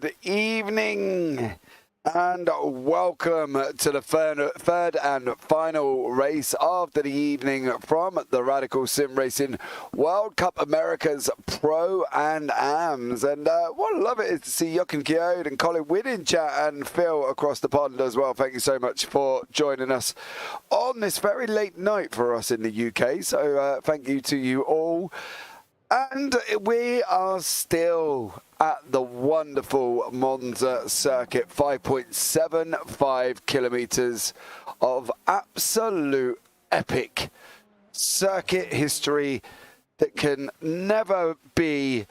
Good evening and welcome to the third and final race of the evening from the Radical Sim Racing World Cup Americas Pro+Ams. And what I love it is to see Jochen Kiode and Colin Wynn in chat and Phil across the pond as well. Thank you so much for joining us on this very late night for us in the UK. So thank you to you all. And we are still at the wonderful Monza circuit, 5.75 kilometers of absolute epic circuit history that can never be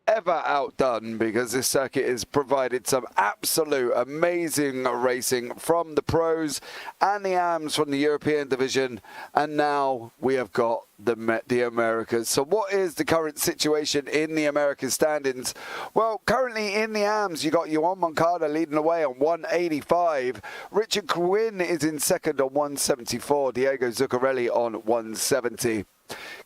ever outdone, because this circuit has provided some absolute amazing racing from the pros and the AMs from the European division, and now we have got the Americas. So what is the current situation in the Americas standings? Well, currently in the AMs, you got Johan Moncada leading the way on 185. Richard Quinn is in second on 174. Diego Zuccarelli on 170.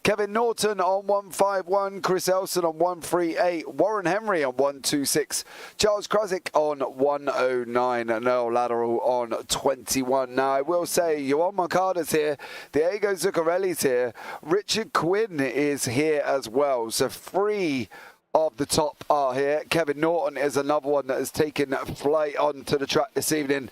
Kevin Norton on 151, Chris Elson on 138, Warren Henry on 126, Charles Krasick on 109, and Earl Lateral on 21. Now, I will say, Johan Moncada's here, Diego Zuccarelli's here, Richard Quinn is here as well. So 3 of the top are here. Kevin Norton is another one that has taken flight onto the track this evening,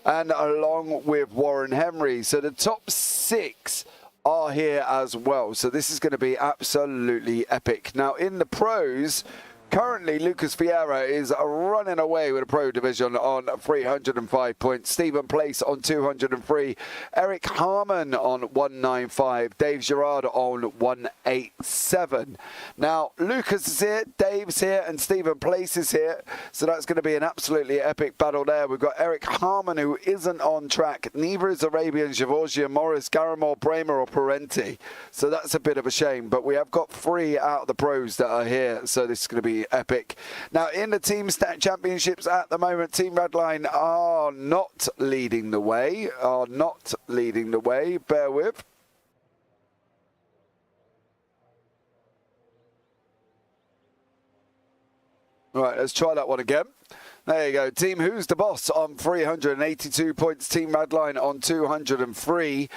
and along with Warren Henry. So the top 6 are here as well. So this is going to be absolutely epic. Now in the pros, currently Lucas Vieira is running away with the pro division on 305 points. Stephen Place on 203. Eric Harmon on 195. Dave Girard on 187. Now Lucas is here, Dave's here, and Stephen Place is here. So that's going to be an absolutely epic battle there. We've got Eric Harmon, who isn't on track. Neither is Arabian, Javosia, Morris, Garamore, Bramer, or Parenti. So that's a bit of a shame. But we have got 3 out of the pros that are here. So this is going to be epic. Now in the team championships at the moment, Team Redline are not leading the way. Bear with. Right, let's try that one again. There you go. Team Who's the Boss on 382 points. Team Redline on 203.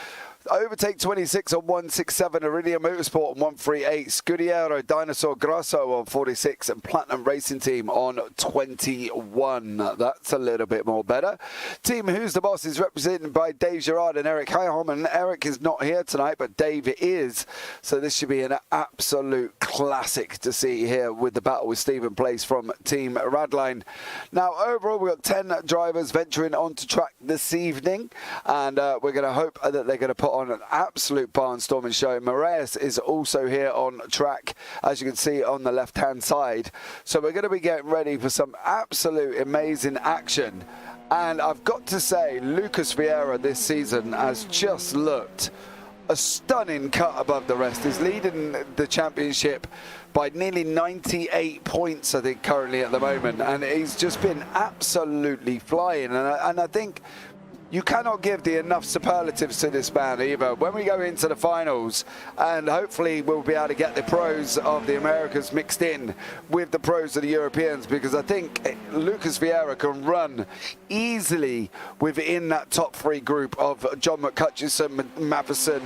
Overtake 26 on 167, Iridium Motorsport on 138, Scudiero Dinosaur Grosso on 46, and Platinum Racing Team on 21. That's a little bit more better. Team Who's the Boss is represented by Dave Girard and Eric Highholm, Eric is not here tonight, but Dave is. So this should be an absolute classic to see here with the battle with Stephen Place from Team Radline. Now overall, we've got 10 drivers venturing onto track this evening, and we're going to hope that they're going to put on an absolute barnstorming show. Moraes is also here on track, as you can see on the left-hand side. So we're going to be getting ready for some absolute amazing action. And I've got to say, Lucas Vieira this season has just looked a stunning cut above the rest. He's leading the championship by nearly 98 points, I think, currently at the moment. And he's just been absolutely flying. And I think you cannot give enough superlatives to this man either. When we go into the finals, and hopefully we'll be able to get the pros of the Americas mixed in with the pros of the Europeans, because I think Lucas Vieira can run easily within that top 3 group of John McCutcheon, Matheson,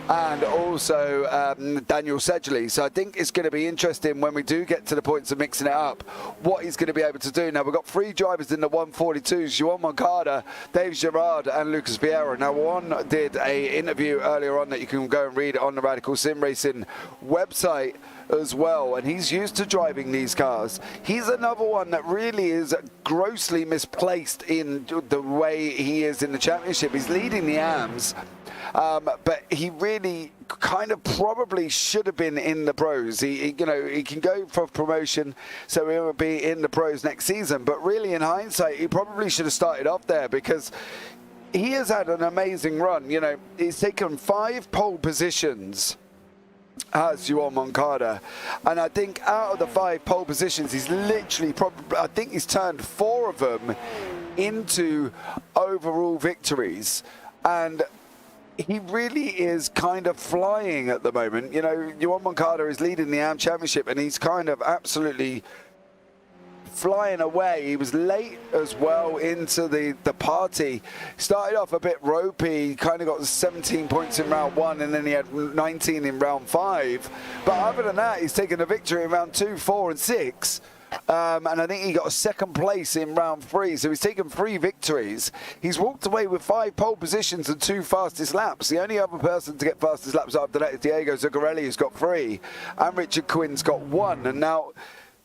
and also Daniel Sedgley. So I think it's going to be interesting when we do get to the points of mixing it up, what he's going to be able to do. Now we've got 3 drivers in the 142s, Johan Moncada, Dave Girard, and Lucas Vieira. Now one did a interview earlier on that you can go and read on the Radical Sim Racing website as well, and he's used to driving these cars. He's another one that really is grossly misplaced in the way he is in the championship. He's leading the AMs, but he really kind of probably should have been in the pros. He can go for promotion, so he'll be in the pros next season. But really, in hindsight, he probably should have started off there, because he has had an amazing run. You know, he's taken 5 pole positions, has Johan Moncada, and I think out of the 5 pole positions, he's literally I think he's turned 4 of them into overall victories. And he really is kind of flying at the moment. You know, Johan Moncada is leading the AM Championship, and he's kind of absolutely flying away. He was late as well into the party. Started off a bit ropey, kind of got 17 points in round 1, and then he had 19 in round 5. But other than that, he's taken a victory in round 2, 4, and 6. And I think he got a 2nd place in round 3, so he's taken 3 victories. He's walked away with 5 pole positions and 2 fastest laps. The only other person to get fastest laps after that is Diego Zuccarelli, who's got 3, and Richard Quinn's got 1. And now,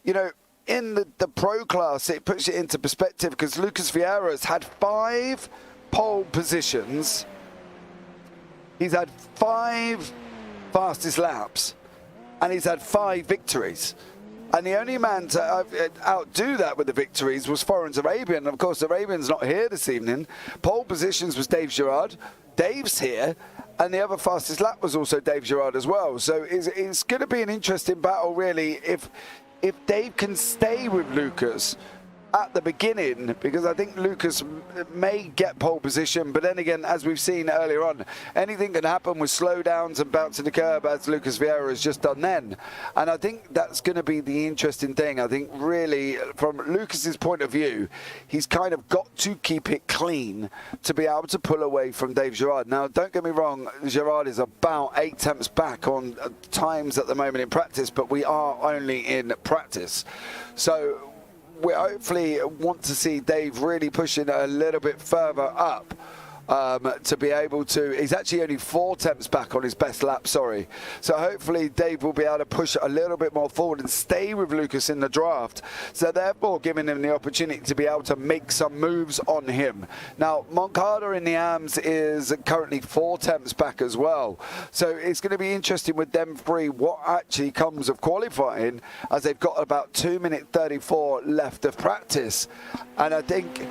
you know, in the pro class, it puts it into perspective because Lucas Vieira's had 5 pole positions. He's had 5 fastest laps, and he's had 5 victories. And the only man to outdo that with the victories was Foreign Arabian. Of course, Arabian's not here this evening. Pole positions was Dave Gerard. Dave's here. And the other fastest lap was also Dave Gerard as well. So it's going to be an interesting battle, really, if Dave can stay with Lucas at the beginning, because I think Lucas may get pole position, but then again, as we've seen earlier on, anything can happen with slowdowns and bouncing the curb, as Lucas Vieira has just done then. And I think that's going to be the interesting thing. I think really, from Lucas's point of view, he's kind of got to keep it clean to be able to pull away from Dave Gerard. Now, don't get me wrong, Gerard is about 8 tenths back on times at the moment in practice, but we are only in practice. So we hopefully want to see Dave really pushing a little bit further up to be able to. He's actually only 4 tenths back on his best lap, sorry. So hopefully Dave will be able to push a little bit more forward and stay with Lucas in the draft. So therefore giving him the opportunity to be able to make some moves on him. Now, Moncada in the AMS is currently 4 tenths back as well. So it's going to be interesting with them 3 what actually comes of qualifying, as they've got about 2 minutes 34 left of practice. And I think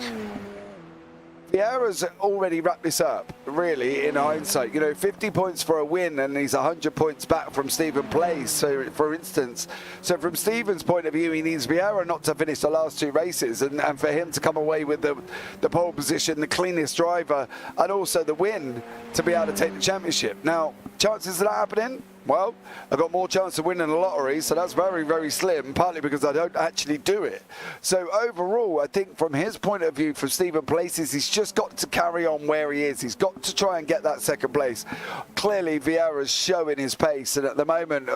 Vieira's already wrapped this up, really, in hindsight. You know, 50 points for a win, and he's 100 points back from Stephen Place, so, for instance. So from Stephen's point of view, he needs Vieira not to finish the last 2 races, and for him to come away with the pole position, the cleanest driver, and also the win to be able to take the championship. Now, chances of that happening? Well, I've got more chance of winning the lottery, so that's very, very slim, partly because I don't actually do it. So overall, I think from his point of view, from Stephen Places, he's just got to carry on where he is. He's got to try and get that 2nd place. Clearly, Vieira's showing his pace, and at the moment,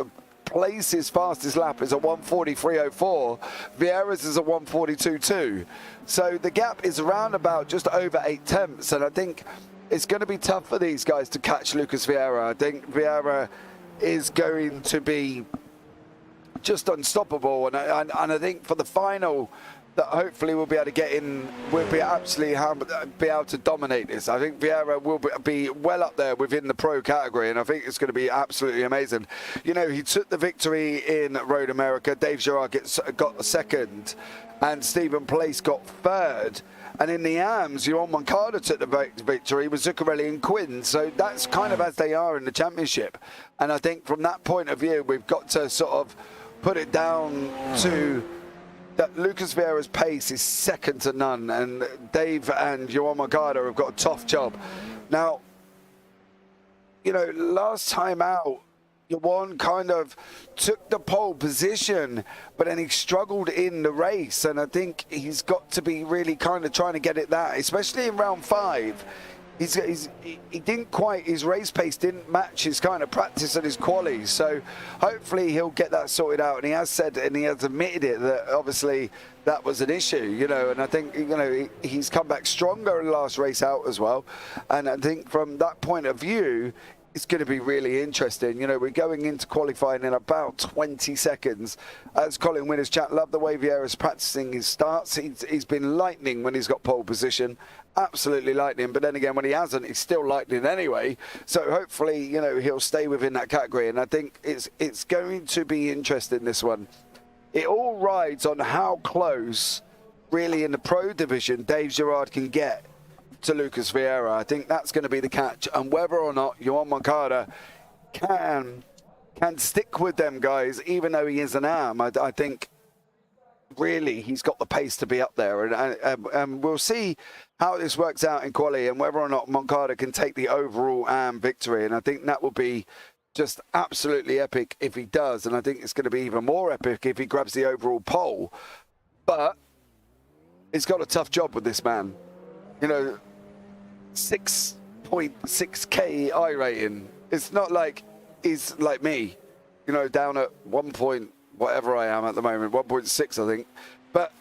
Place's fastest lap is a 1:43.04. Vieira's is a 1:42.2. So the gap is around about just over 8 tenths, and I think it's going to be tough for these guys to catch Lucas Vieira. I think Vieira is going to be just unstoppable, and I think for the final, that hopefully we'll be able to get in, we'll be absolutely be able to dominate this. I think Vieira will be well up there within the pro category, and I think it's going to be absolutely amazing. You know, he took the victory in Road America. Dave Gerard got 2nd, and Stephen Place got 3rd. And in the AMS, Johan Moncada took the victory with Zuccarelli and Quinn. So that's kind of as they are in the championship. And I think from that point of view, we've got to sort of put it down to that Lucas Vieira's pace is 2nd to none. And Dave and Johan Moncada have got a tough job. Now, you know, last time out, Johan kind of took the pole position, but then he struggled in the race, and I think he's got to be really kind of trying to get it that, especially in round 5. He didn't quite, his race pace didn't match his kind of practice and his qualies, so hopefully he'll get that sorted out. And he has said, and he has admitted it, that obviously that was an issue, you know, and I think, you know, he's come back stronger in the last race out as well. And I think from that point of view, it's going to be really interesting. You know, we're going into qualifying in about 20 seconds. As Colin Winners chat, love the way Vieira's practicing his starts. He's been lightning when he's got pole position. Absolutely lightning. But then again, when he hasn't, he's still lightning anyway. So hopefully, you know, he'll stay within that category. And I think it's going to be interesting, this one. It all rides on how close, really, in the pro division, Dave Gerard can get to Lucas Vieira. I think that's going to be the catch, and whether or not Johan Moncada can stick with them guys, even though he is an AM, I think really he's got the pace to be up there, and we'll see how this works out in quali, and whether or not Moncada can take the overall AM victory. And I think that will be just absolutely epic if he does, and I think it's going to be even more epic if he grabs the overall pole. But he's got a tough job with this man. You know, 6.6k I rating. It's not like he's like me, you know, down at 1 point, whatever I am at the moment, 1.6 I think. But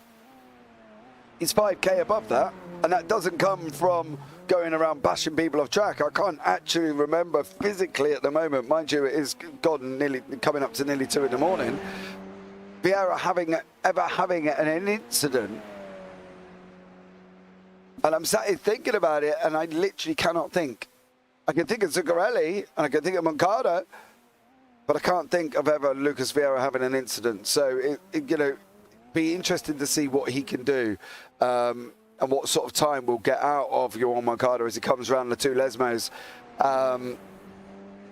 he's 5k above that, and that doesn't come from going around bashing people off track. I can't actually remember physically at the moment, mind you, it is gone nearly coming up to nearly 2 in the morning, Vieira ever having an incident. And I'm sat here thinking about it, and I literally cannot think. I can think of Zuccarelli, and I can think of Moncada, but I can't think of ever Lucas Vieira having an incident. So, you know, be interested to see what he can do, and what sort of time we'll get out of Johan Moncada as he comes around the 2 Lesmos.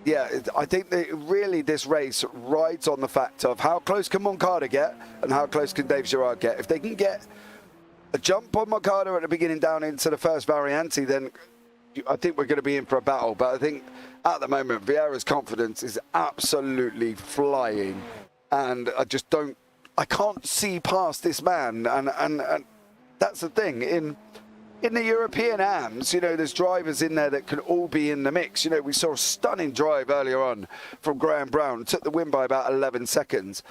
Yeah, I think that really this race rides on the fact of how close can Moncada get and how close can Dave Gerard get. If they can get a jump on Moncada at the beginning down into the first Variante, then I think we're going to be in for a battle. But I think at the moment, Vieira's confidence is absolutely flying. And I can't see past this man. And that's the thing. In the European AMs, you know, there's drivers in there that can all be in the mix. You know, we saw a stunning drive earlier on from Graham Brown. Took the win by about 11 seconds.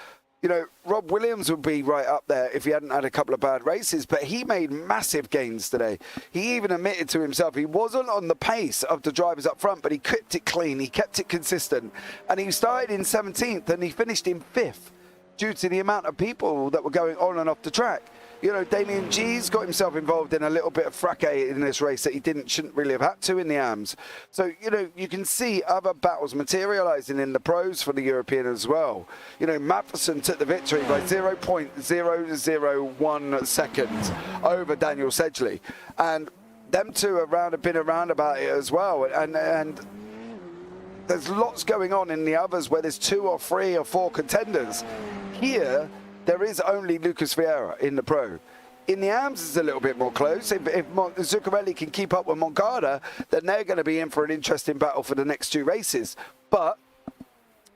You know, Rob Williams would be right up there if he hadn't had a couple of bad races, but he made massive gains today. He even admitted to himself he wasn't on the pace of the drivers up front, but he kept it clean, he kept it consistent. And he started in 17th and he finished in 5th due to the amount of people that were going on and off the track. You know, Damien G's got himself involved in a little bit of fracas in this race that he shouldn't really have had to in the AMs. So, you know, you can see other battles materialising in the pros for the European as well. You know, Matheson took the victory by 0.001 seconds over Daniel Sedgley. And them two have been around about it as well. And there's lots going on in the others where there's 2 or 3 or 4 contenders. Here, there is only Lucas Vieira in the pro. In the AMS, it's a little bit more close. If Zuccarelli can keep up with Moncada, then they're going to be in for an interesting battle for the next 2 races. But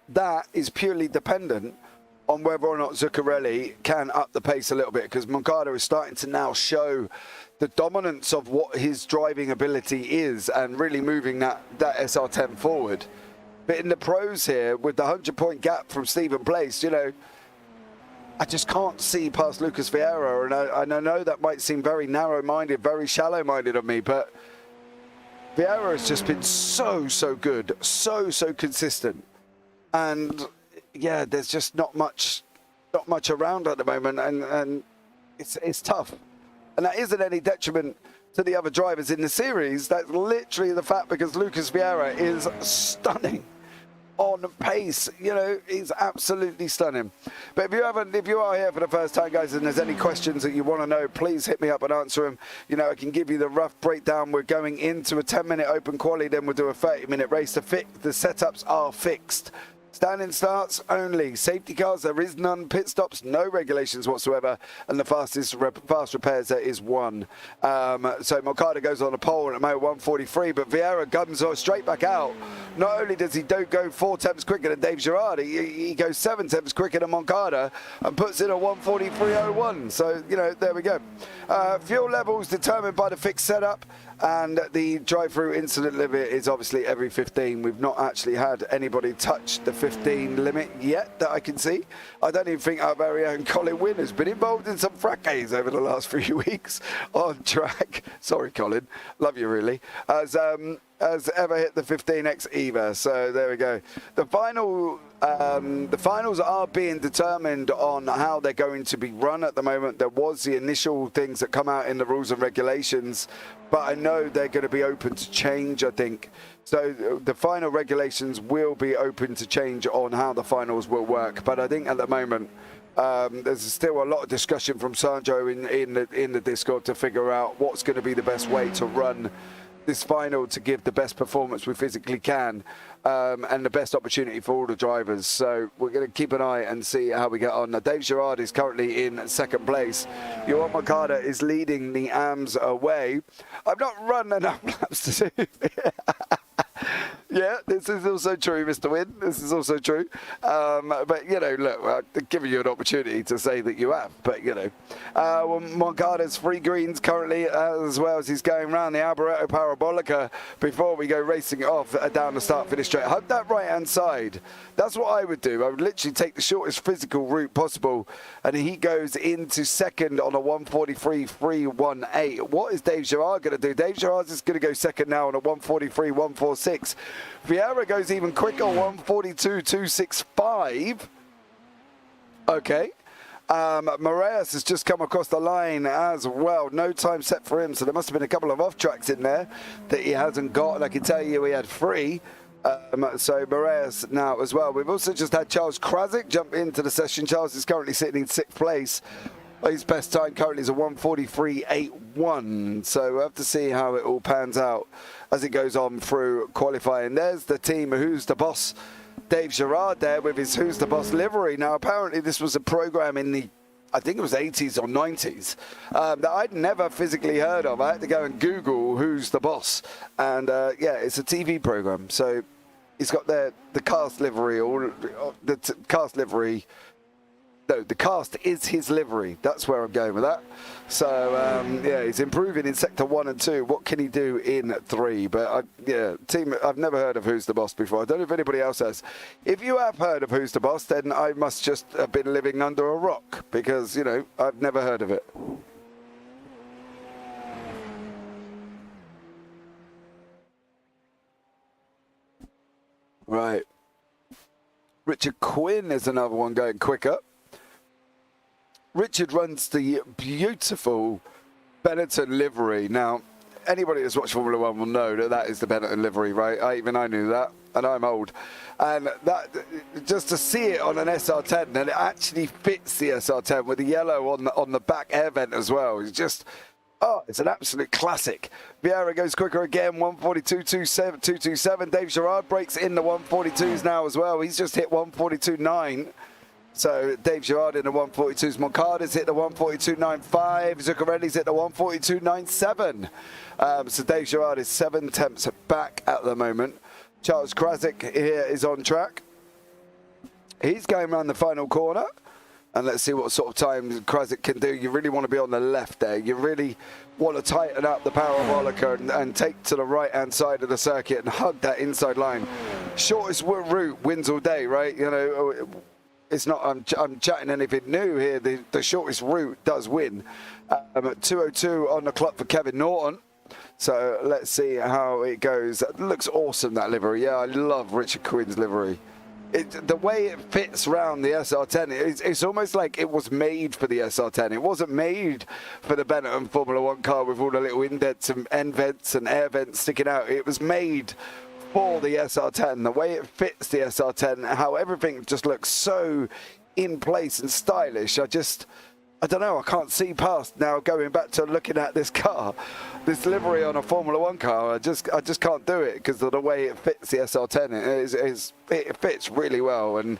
that is purely dependent on whether or not Zuccarelli can up the pace a little bit, because Moncada is starting to now show the dominance of what his driving ability is and really moving that SR10 forward. But in the pros here, with the 100-point gap from Stephen Place, you know, I just can't see past Lucas Vieira, and I know that might seem very narrow-minded, very shallow-minded of me, but Vieira has just been so good, so consistent, and yeah, there's just not much around at the moment, and it's tough, and that isn't any detriment to the other drivers in the series. That's literally the fact, because Lucas Vieira is stunning on pace. You know, he's absolutely stunning. But if you are here for the first time, guys, and there's any questions that you want to know, please hit me up and answer them. You know, I can give you the rough breakdown. We're going into a 10-minute open quali, then we'll do a 30-minute race. The setups are fixed. Standing starts only. Safety cars, there is none. Pit stops, no regulations whatsoever. And the fast repairs, there is 1. So Moncada goes on a pole at mile 143, but Vieira comes straight back out. Not only does he go 4 tenths quicker than Dave Gerard, he goes 7 tenths quicker than Moncada and puts in a 143.01. So, you know, there we go. Fuel levels determined by the fixed setup. And the drive-through incident limit is obviously every 15. We've not actually had anybody touch the 15 limit yet that I can see. I don't even think our very own Colin Wynn has been involved in some fracas over the last few weeks on track. Sorry, Colin. Love you, really. Has ever hit the 15x either. So there we go. The finals are being determined on how they're going to be run at the moment. There was the initial things that come out in the rules and regulations, but I know they're going to be open to change, I think. So the final regulations will be open to change on how the finals will work. But I think at the moment, there's still a lot of discussion from Sandro in the Discord to figure out what's going to be the best way to run this final to give the best performance we physically can, and the best opportunity for all the drivers. So we're going to keep an eye and see how we get on. Now, Dave Gerard is currently in 2nd place. Johan Moncada is leading the AMS away. I've not run enough laps to do Yeah, this is also true, Mr. Wynn. This is also true. But, you know, look, I'm giving you an opportunity to say that you have. But, you know, well, Moncada's free greens currently as well as he's going around the Alboreto Parabolica before we go racing off down the start-finish straight. Hug that right-hand side. That's what I would do. I would literally take the shortest physical route possible, and he goes into second on a 143.318. What is Dave Gerard going to do? Dave Gerard is going to go second now on a 143.146. Vieira goes even quicker, 142.265. Okay. Moraes has just come across the line as well. No time set for him, so there must have been a couple of off-tracks in there that he hasn't got, and I can tell you he had 3. So Moraes now as well. We've also just had Charles Krasik jump into the session. Charles is currently sitting in 6th place. His best time currently is a 143.81. So we'll have to see how it all pans out as it goes on through qualifying. There's the team Who's the Boss. Dave Gerard there with his Who's the Boss livery. Now apparently this was a program in the, I think it was 80s or 90s, that I'd never physically heard of. I had to go and Google Who's the Boss. And yeah, it's a TV program. So he's got the cast livery, or the cast livery. No, the cast is his livery. That's where I'm going with that. So, yeah, he's improving in Sector 1 and 2. What can he do in 3? But, yeah, team, I've never heard of Who's the Boss before. I don't know if anybody else has. If you have heard of Who's the Boss, then I must just have been living under a rock because, you know, I've never heard of it. Right. Richard Quinn is another one going quicker. Richard runs the beautiful Benetton livery. Now, anybody that's watched Formula One will know that that is the Benetton livery, right? I knew that, and I'm old. And that, just to see it on an SR10, and it actually fits the SR10 with the yellow on the back air vent as well. It's just, oh, it's an absolute classic. Vieira goes quicker again, 142.227. Dave Gerard breaks in the 142s now as well. He's just hit 142.9. So Dave Gerard in the 142s. Moncada's hit the 142.95. Zuccarelli's hit the 142.97. So Dave Gerard is 7 tenths back at the moment. Charles Krasik here is on track. He's going around the final corner. And let's see what sort of time Krasik can do. You really want to be on the left there. You really want to tighten up the parabolica and take to the right-hand side of the circuit and hug that inside line. Shortest route wins all day, right? You know, it's not, I'm chatting anything new here. The shortest route does win. 2:02 on the clock for Kevin Norton. So let's see how it goes. It looks awesome, that livery. Yeah, I love Richard Quinn's livery. The way it fits around the SR10, it's almost like it was made for the SR10. It wasn't made for the Benetton Formula One car with all the little indents and end vents and air vents sticking out. It was made for the SR10. The way it fits the SR10, how everything just looks so in place and stylish. I don't know, I can't see past now going back to looking at this car, this livery on a Formula One car. I just can't do it because of the way it fits the SR10. It fits really well, and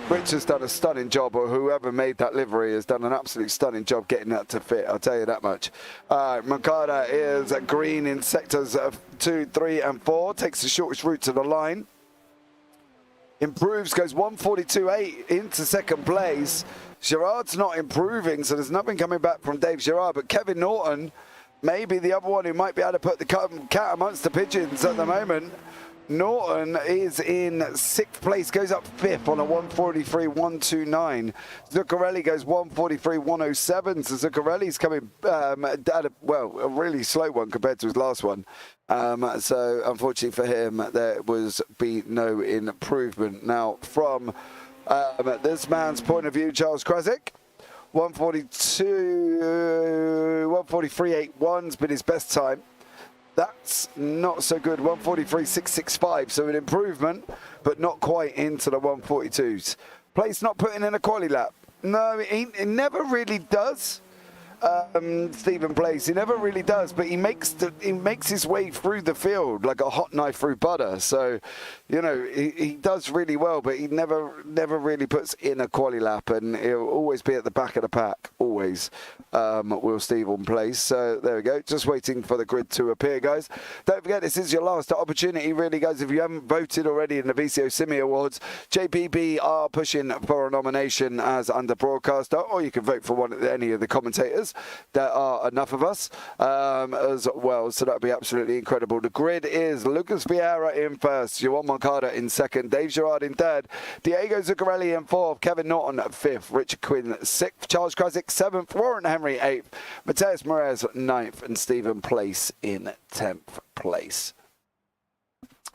Rich has done a stunning job, or whoever made that livery has done an absolute stunning job getting that to fit, I'll tell you that much. Moncada is green in sectors 2, 3 and 4, takes the shortest route to the line. Improves, goes 142.8 into second place. Gerard's not improving, so there's nothing coming back from Dave Gerard, but Kevin Norton may be the other one who might be able to put the cat amongst the pigeons at the moment. Norton is in 6th place, goes up 5th on a 143.129. Zuccarelli goes 143.107. So Zuccarelli's coming at a really slow one compared to his last one. So unfortunately for him, there was no improvement. Now from this man's point of view, Charles Krasik, 143.81's been his best time. That's not so good, 143.665, so an improvement, but not quite into the 142s. Place not putting in a quali lap. No, it never really does. Stephen Place. He never really does, but he makes his way through the field like a hot knife through butter. So, you know, he does really well, but he never really puts in a quali lap, and he'll always be at the back of the pack, always, will Stephen Place. So there we go, just waiting for the grid to appear, guys. Don't forget, this is your last opportunity, really, guys. If you haven't voted already in the VCO Simi Awards, JPB are pushing for a nomination as under broadcaster, or you can vote for any of the commentators. There are enough of us as well, so that would be absolutely incredible. The grid is Lucas Vieira in first, Joan Moncada in second, Dave Gerard in third, Diego Zuccarelli in fourth, Kevin Norton fifth, Richard Quinn sixth, Charles Krasick seventh, Warren Henry eighth, Mateus Moraes ninth, and Stephen Place in 10th place.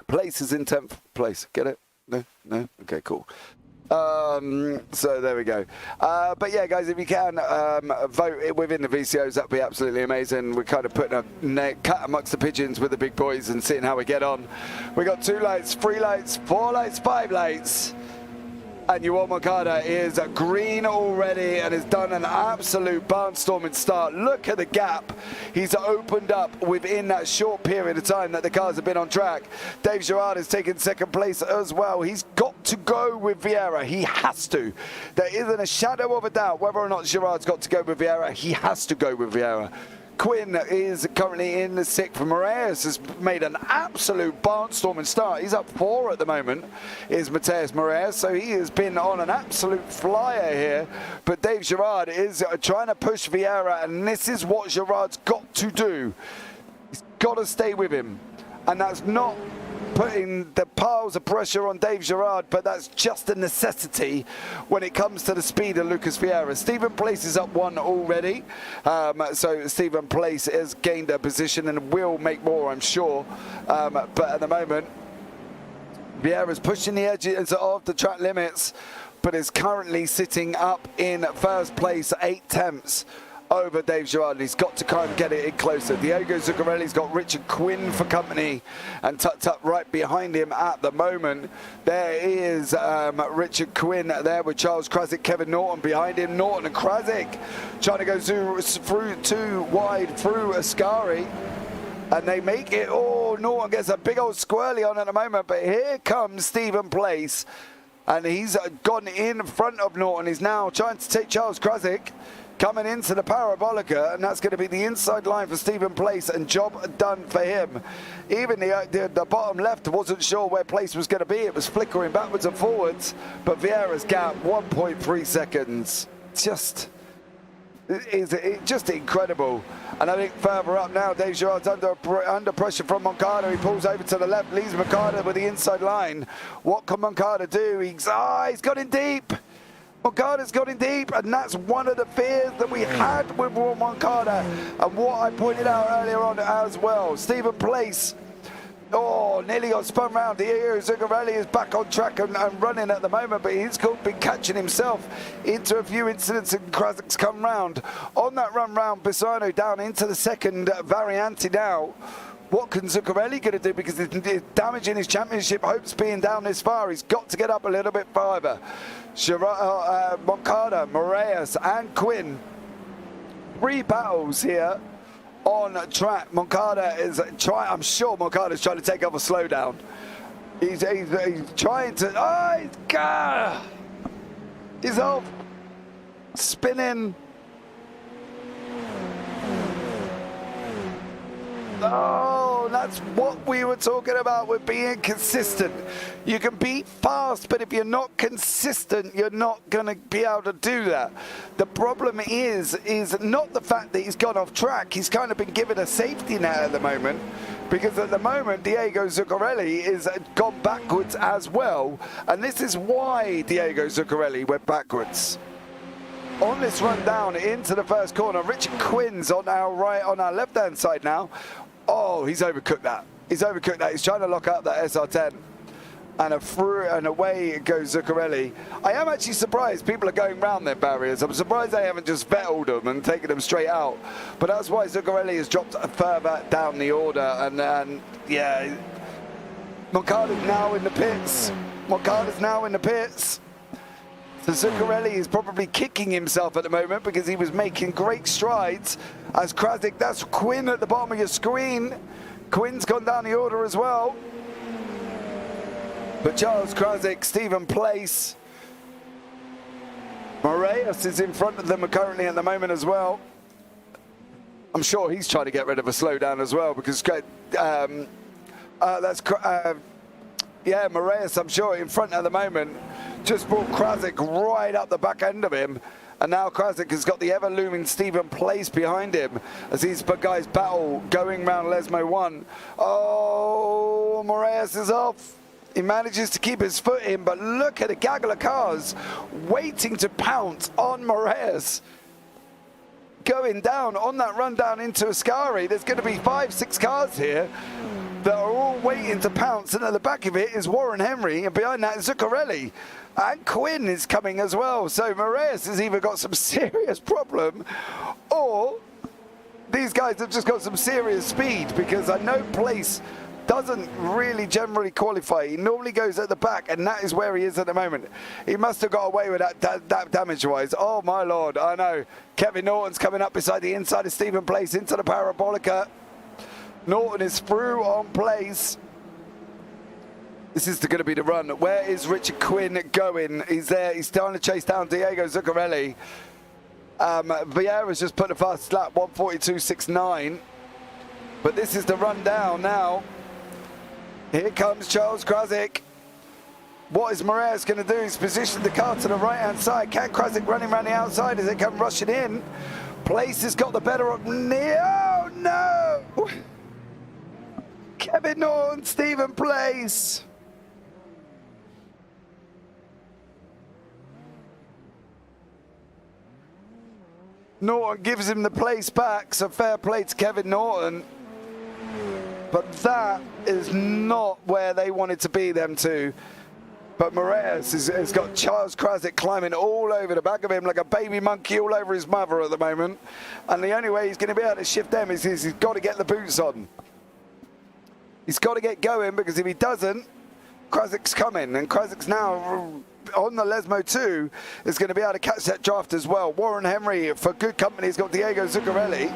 Place is in 10th place. Get it? No? Okay, cool. So there we go. But yeah, guys, if you can vote within the VCOs, that'd be absolutely amazing. We're kind of putting a cat amongst the pigeons with the big boys and seeing how we get on. We got 2 lights, 3 lights, 4 lights, 5 lights. And Joan Moncada is green already and has done an absolute barnstorming start. Look at the gap he's opened up within that short period of time that the cars have been on track. Dave Gerard has taken second place as well. He's got to go with Vieira. He has to. There isn't a shadow of a doubt whether or not Gerard's got to go with Vieira. He has to go with Vieira. Quinn is currently in the 6th. Moraes has made an absolute barnstorming start. He's up 4 at the moment, is Mateus Moraes. So he has been on an absolute flyer here. But Dave Gerard is trying to push Vieira, and this is what Gerard's got to do. He's got to stay with him. And that's not putting the piles of pressure on Dave Gerard, but that's just a necessity when it comes to the speed of Lucas Vieira. Stephen Place is up 1 already, so Stephen Place has gained a position and will make more, I'm sure, but at the moment Vieira's pushing the edges of the track limits, but is currently sitting up in first place, 8 tenths over Dave Gerard. He's got to kind of get it in closer. Diego Zuccarelli's got Richard Quinn for company and tucked up right behind him at the moment. There is Richard Quinn there with Charles Krasick, Kevin Norton behind him. Norton and Krasick trying to go through too wide through Ascari, and they make it. Oh, Norton gets a big old squirrely on at the moment, but here comes Stephen Place, and he's gone in front of Norton. He's now trying to take Charles Krasick, coming into the Parabolica, and that's going to be the inside line for Stephen Place, and job done for him. Even the bottom left wasn't sure where Place was going to be. It was flickering backwards and forwards, but Vieira's gap, 1.3 seconds. Just incredible. And I think further up now, Dave Gerard's under pressure from Moncada. He pulls over to the left, leaves Moncada with the inside line. What can Moncada do? He's got in deep. Moncada's got in deep, and that's one of the fears that we had with Moncada, and what I pointed out earlier on as well. Stephen Place, nearly got spun round. Diego Zuccarelli is back on track and running at the moment, but he's been catching himself into a few incidents, and Krasick's come round. On that run round, Pisano down into the second Variante now. What can Zuccarelli going to do, because he's damaging his championship hopes being down this far? He's got to get up a little bit farther. Moncada, Moraes and Quinn. 3 battles here on track. Moncada is trying, I'm sure Moncada's trying to take off a slowdown. He's trying to, he's off, spinning. Oh, that's what we were talking about with being consistent. You can be fast, but if you're not consistent, you're not going to be able to do that. The problem is not the fact that he's gone off track. He's kind of been given a safety net at the moment, because at the moment Diego Zuccarelli is gone backwards as well, and this is why Diego Zuccarelli went backwards. On this run down into the first corner, Richard Quinn's on our left-hand side now. Oh, he's overcooked that. He's trying to lock up that SR10. And away goes Zuccarelli. I am actually surprised people are going round their barriers. I'm surprised they haven't just vettled them and taken them straight out. But that's why Zuccarelli has dropped further down the order. And yeah, Moncada's now in the pits. So Zuccarelli is probably kicking himself at the moment because he was making great strides. As Krasik, that's Quinn at the bottom of your screen. Quinn's gone down the order as well. But Charles Krasik, Stephen Place. Moraes is in front of them currently at the moment as well. I'm sure he's trying to get rid of a slowdown as well because yeah, Moraes, I'm sure, in front at the moment. Just brought Krasik right up the back end of him. And now Krasik has got the ever-looming Stephen Place behind him as these guys battle going round Lesmo 1. Oh, Moraes is off. He manages to keep his foot in, but look at a gaggle of cars waiting to pounce on Moraes. Going down on that run down into Ascari. There's going to be 5-6 cars here that are all waiting to pounce, and at the back of it is Warren Henry, and behind that is Zuccarelli. And Quinn is coming as well. So Moraes has either got some serious problem or these guys have just got some serious speed, because I know Place doesn't really generally qualify. He normally goes at the back, and that is where he is at the moment. He must have got away with that damage-wise. Oh, my Lord, I know. Kevin Norton's coming up beside the inside of Stephen Place into the Parabolica. Norton is through on Place. This is going to be the run. Where is Richard Quinn going? He's there. He's starting to chase down Diego Zuccarelli. Vieira's just put a fast lap, 1:42.69. But this is the run down now. Here comes Charles Krasik. What is Moraes going to do? He's positioned the car to the right-hand side. Can Krasik running around the outside as they come rushing in? Place has got the better of... Oh, no! Kevin Norton, Stephen Place. Norton gives him the place back, so fair play to Kevin Norton. But that is not where they wanted to be, them two. But Moraes has got Charles Krasik climbing all over the back of him like a baby monkey all over his mother at the moment. And the only way he's going to be able to shift them is he's got to get the boots on. He's got to get going, because if he doesn't, Krasik's coming. And Krasik's now on the Lesmo 2 is going to be able to catch that draft as well. Warren Henry, for good company, has got Diego Zuccarelli.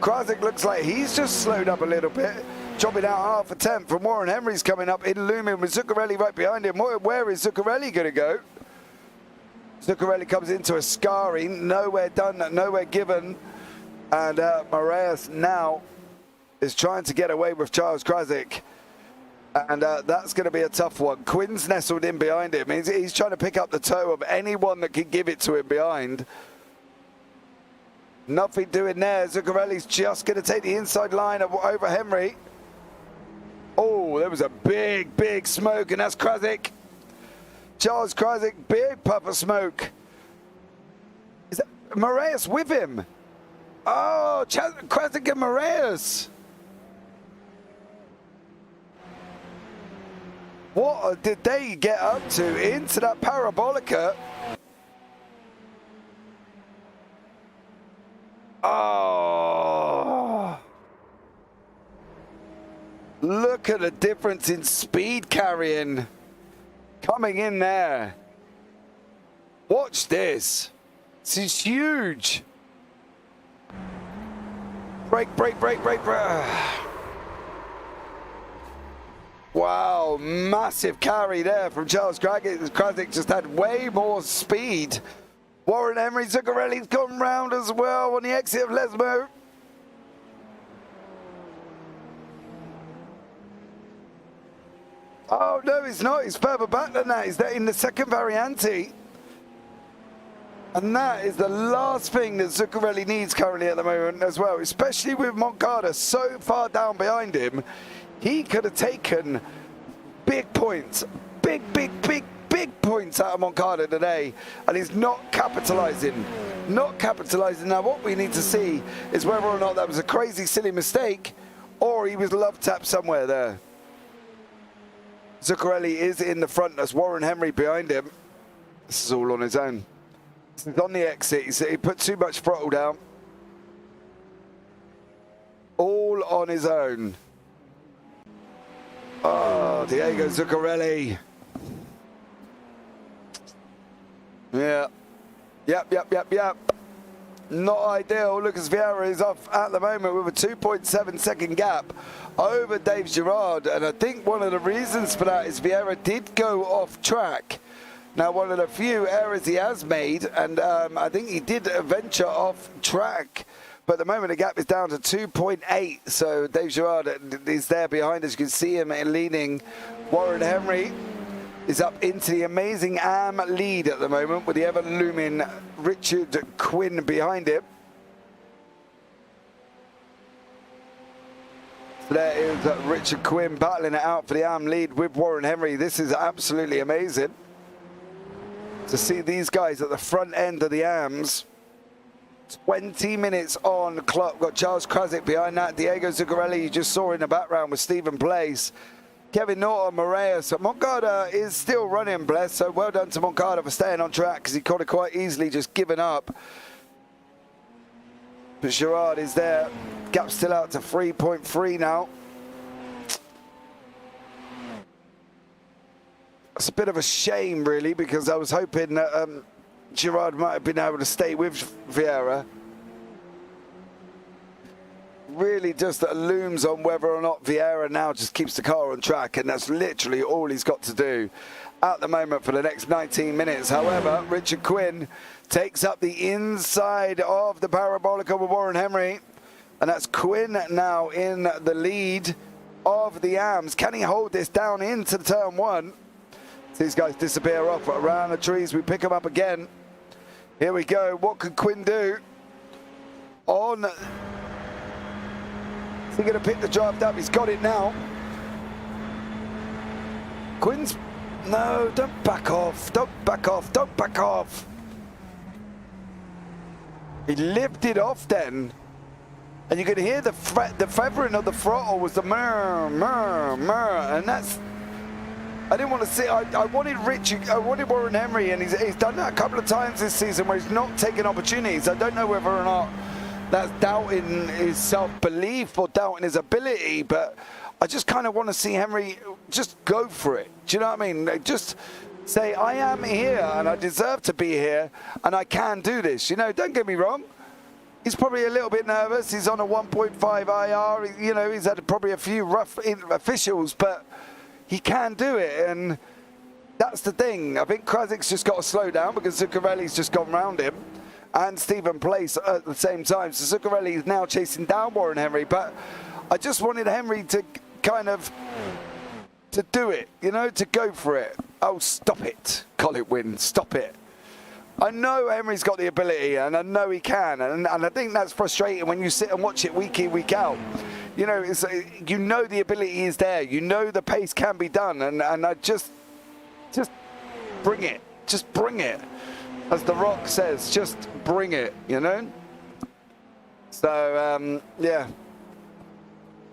Krasik looks like he's just slowed up a little bit, chopping out half a tenth. From Warren Henry's coming up in looming with Zuccarelli right behind him. Where is Zuccarelli going to go? Zuccarelli comes into Ascari, nowhere done, nowhere given. And Moraes now is trying to get away with Charles Krasik. And that's going to be a tough one. Quinn's nestled in behind him. He's trying to pick up the toe of anyone that can give it to him behind. Nothing doing there. Zuccarelli's just going to take the inside line over Henry. Oh, there was a big, big smoke, and that's Krasik. Charles Krasik, big puff of smoke. Is that Moraes with him? Oh, Krasik and Moraes. What did they get up to into that Parabolica? Oh. Look at the difference in speed carrying coming in there. Watch this. This is huge. Brake, brake, brake, brake, brake. Wow, massive carry there from Charles Krasik. Krasik just had way more speed. Warren Henry, Zuccarelli's gone round as well on the exit of Lesmo. Oh, no, he's not. He's further back than that. He's in the second Variante. And that is the last thing that Zuccarelli needs currently at the moment as well, especially with Moncada so far down behind him. He could have taken big points, big points out of Moncada today, and he's not capitalizing. Not capitalizing. Now, what we need to see is whether or not that was a crazy, silly mistake, or he was love tapped somewhere there. Zuccarelli is in the front. That's Warren Henry behind him. This is all on his own. This is on the exit. He put too much throttle down. All on his own. Oh, Diego Zuccarelli. Yeah. Yep. Not ideal. Lucas Vieira is off at the moment with a 2.7 second gap over Dave Girard. And I think one of the reasons for that is Vieira did go off track. Now, one of the few errors he has made, and I think he did venture off track. But at the moment, the gap is down to 2.8. So Dave Girard is there behind us. You can see him leading. Warren Henry is up into the Amazing Am lead at the moment with the ever-looming Richard Quinn behind him. So there is Richard Quinn battling it out for the Am lead with Warren Henry. This is absolutely amazing to see these guys at the front end of the Ams. 20 minutes on the clock. Got Charles Krasick behind that. Diego Zuccarelli, you just saw in the background with Stephen Place. Kevin Norton, Moraes. So Moncada is still running, bless. So well done to Moncada for staying on track because he could have quite easily just given up. But Girard is there. Gap still out to 3.3 now. It's a bit of a shame, really, because I was hoping that Girard might have been able to stay with Vieira. Really just looms on whether or not Vieira now just keeps the car on track, and that's literally all he's got to do at the moment for the next 19 minutes. However, Richard Quinn takes up the inside of the Parabolica with Warren Henry, and that's Quinn now in the lead of the Ams. Can he hold this down into turn one? These guys disappear off around the trees. We pick them up again. Here we go. What can Quinn do? On. Is he going to pick the draft up? He's got it now. Quinn's. No, don't back off. Don't back off. Don't back off. He lifted off then. And you could hear the feathering of the throttle was the murr, murr, murr. And that's. I didn't want to see. I wanted Richard. I wanted Warren Henry, and he's done that a couple of times this season where he's not taken opportunities. I don't know whether or not that's doubting his self-belief or doubting his ability, but I just kind of want to see Henry just go for it. Do you know what I mean? Just say, I am here, and I deserve to be here, and I can do this. You know, don't get me wrong. He's probably a little bit nervous. He's on a 1.5 IR. You know, he's had probably a few rough officials, but he can do it, and that's the thing. I think Krasick's just got to slow down because Zuccarelli's just gone round him, and Stephen Place at the same time. So Zuccarelli is now chasing down Warren Henry, but I just wanted Henry to kind of to do it, you know, to go for it. Oh, stop it, Colin Wynn, stop it. I know Henry's got the ability, and I know he can, and I think that's frustrating when you sit and watch it week in, week out. You know, you know the ability is there. You know the pace can be done, and I just bring it. Just bring it. As The Rock says, just bring it, you know? So, yeah.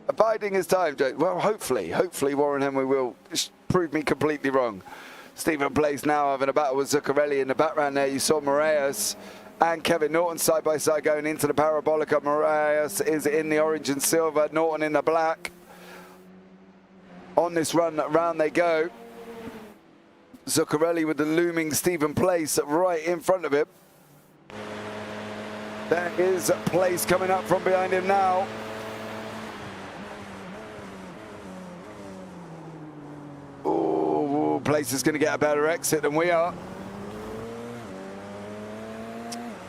Abiding his time, Jake. Well, hopefully Warren Henry will prove me completely wrong. Stephen Place now having a battle with Zuccarelli in the background there. You saw Moraes and Kevin Norton side by side going into the Parabolica. Moraes is in the orange and silver, Norton in the black. On this run, round they go. Zuccarelli with the looming Stephen Place right in front of him. There is Place coming up from behind him now. Oh, Place is going to get a better exit than we are.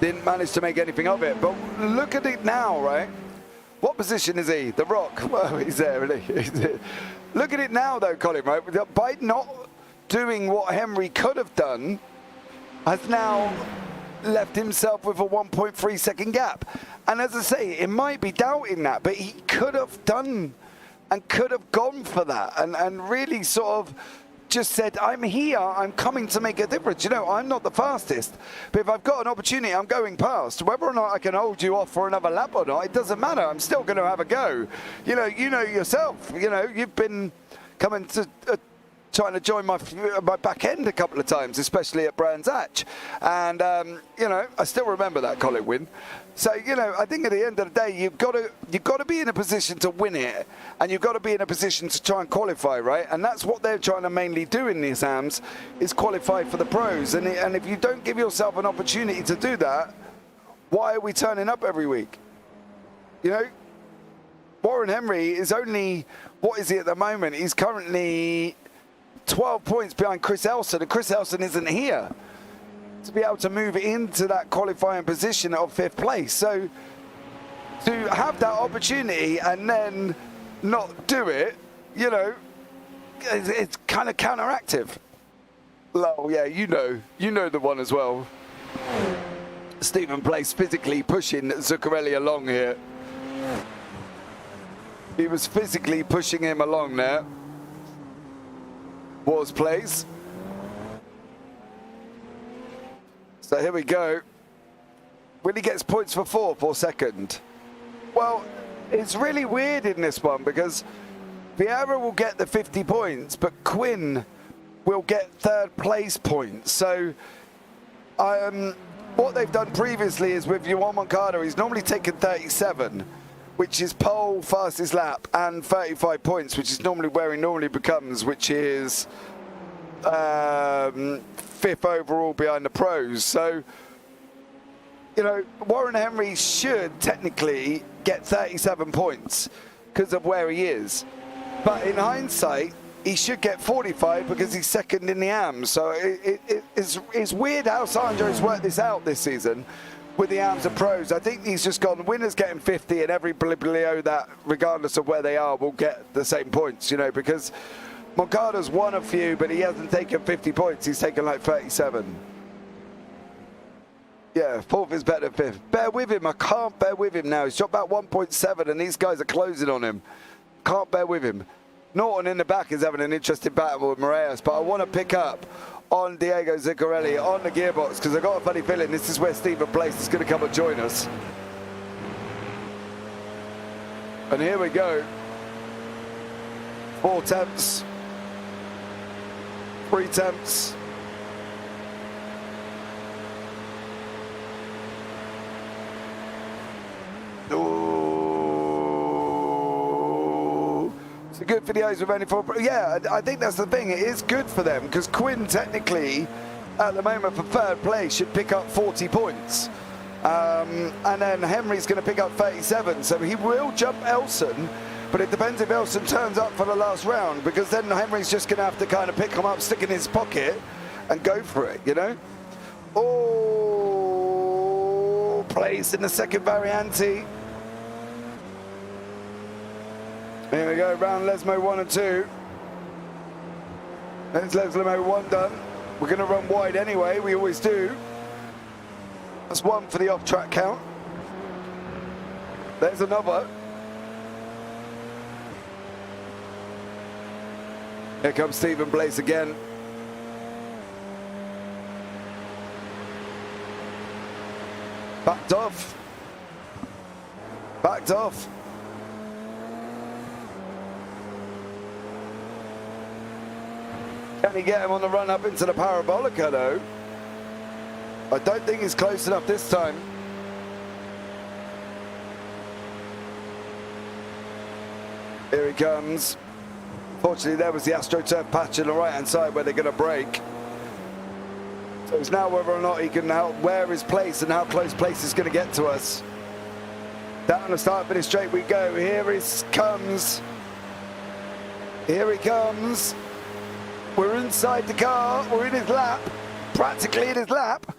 Didn't manage to make anything of it, but look at it now, right? What position is he? The Rock. Well, he's there, isn't he? Look at it now, though, Colin, right? By not doing what Henry could have done, has now left himself with a 1.3 second gap. And as I say, it might be doubting that, but he could have done and could have gone for that and really sort of just said, I'm here, I'm coming to make a difference. You know, I'm not the fastest, but if I've got an opportunity, I'm going past. Whether or not I can hold you off for another lap or not, it doesn't matter. I'm still going to have a go. You know yourself, you know, you've been coming to trying to join my back end a couple of times, especially at Brands Hatch. And, you know, I still remember that Colin win. So, you know, I think at the end of the day, you've got to be in a position to win it, and you've got to be in a position to try and qualify, right? And that's what they're trying to mainly do in these AMs, is qualify for the pros. And if you don't give yourself an opportunity to do that, why are we turning up every week? You know, Warren Henry is only, what is he at the moment? He's currently 12 points behind Chris Elson, and Chris Elson isn't here to be able to move into that qualifying position of 5th place. So to have that opportunity and then not do it, you know, it's kind of counteractive. Oh yeah, you know the one as well. Stephen Place physically pushing Zuccarelli along here. He was physically pushing him along there. Was Place. So here we go. When he gets points for 4th or 2nd. Well, it's really weird in this one because Vieira will get the 50 points, but Quinn will get 3rd place points. So what they've done previously is with Joan Moncada, he's normally taken 37, which is pole, fastest lap, and 35 points, which is normally where he normally becomes, which is 5th overall behind the pros. So, you know, Warren Henry should technically get 37 points because of where he is. But in hindsight, he should get 45 because he's 2nd in the AMs. So it's weird how Sandro's worked this out this season with the AMs and pros. I think he's just gone, winners getting 50 and every below that, regardless of where they are, will get the same points, you know, because Moncada's won a few, but he hasn't taken 50 points. He's taken like 37. Yeah, 4th is better than 5th. Bear with him. I can't bear with him now. He's dropped about 1.7 and these guys are closing on him. Can't bear with him. Norton in the back is having an interesting battle with Moraes, but I want to pick up on Diego Zuccarelli on the gearbox because I've got a funny feeling this is where Stephen Place is going to come and join us. And here we go. 4 tenths. 3 tenths. Good videos with only 4. Yeah, I think that's the thing. It is good for them because Quinn technically at the moment for 3rd place should pick up 40 points. And then Henry's going to pick up 37. So he will jump Elson, but it depends if Elson turns up for the last round because then Henry's just going to have to kind of pick him up, stick in his pocket and go for it, you know? Oh, Place in the 2nd variante. Here we go, round Lesmo 1 and 2. That's Lesmo 1 done. We're going to run wide anyway, we always do. That's 1 for the off-track count. There's another. Here comes Stephen Place again. Backed off. Backed off. Can he get him on the run up into the Parabolica though? I don't think he's close enough this time. Here he comes. Fortunately, there was the AstroTurf patch on the right-hand side where they're going to break. So it's now whether or not he can where his place and how close Place is going to get to us. Down the start finish straight we go. Here he comes. Here he comes. We're inside the car. We're in his lap. Practically in his lap.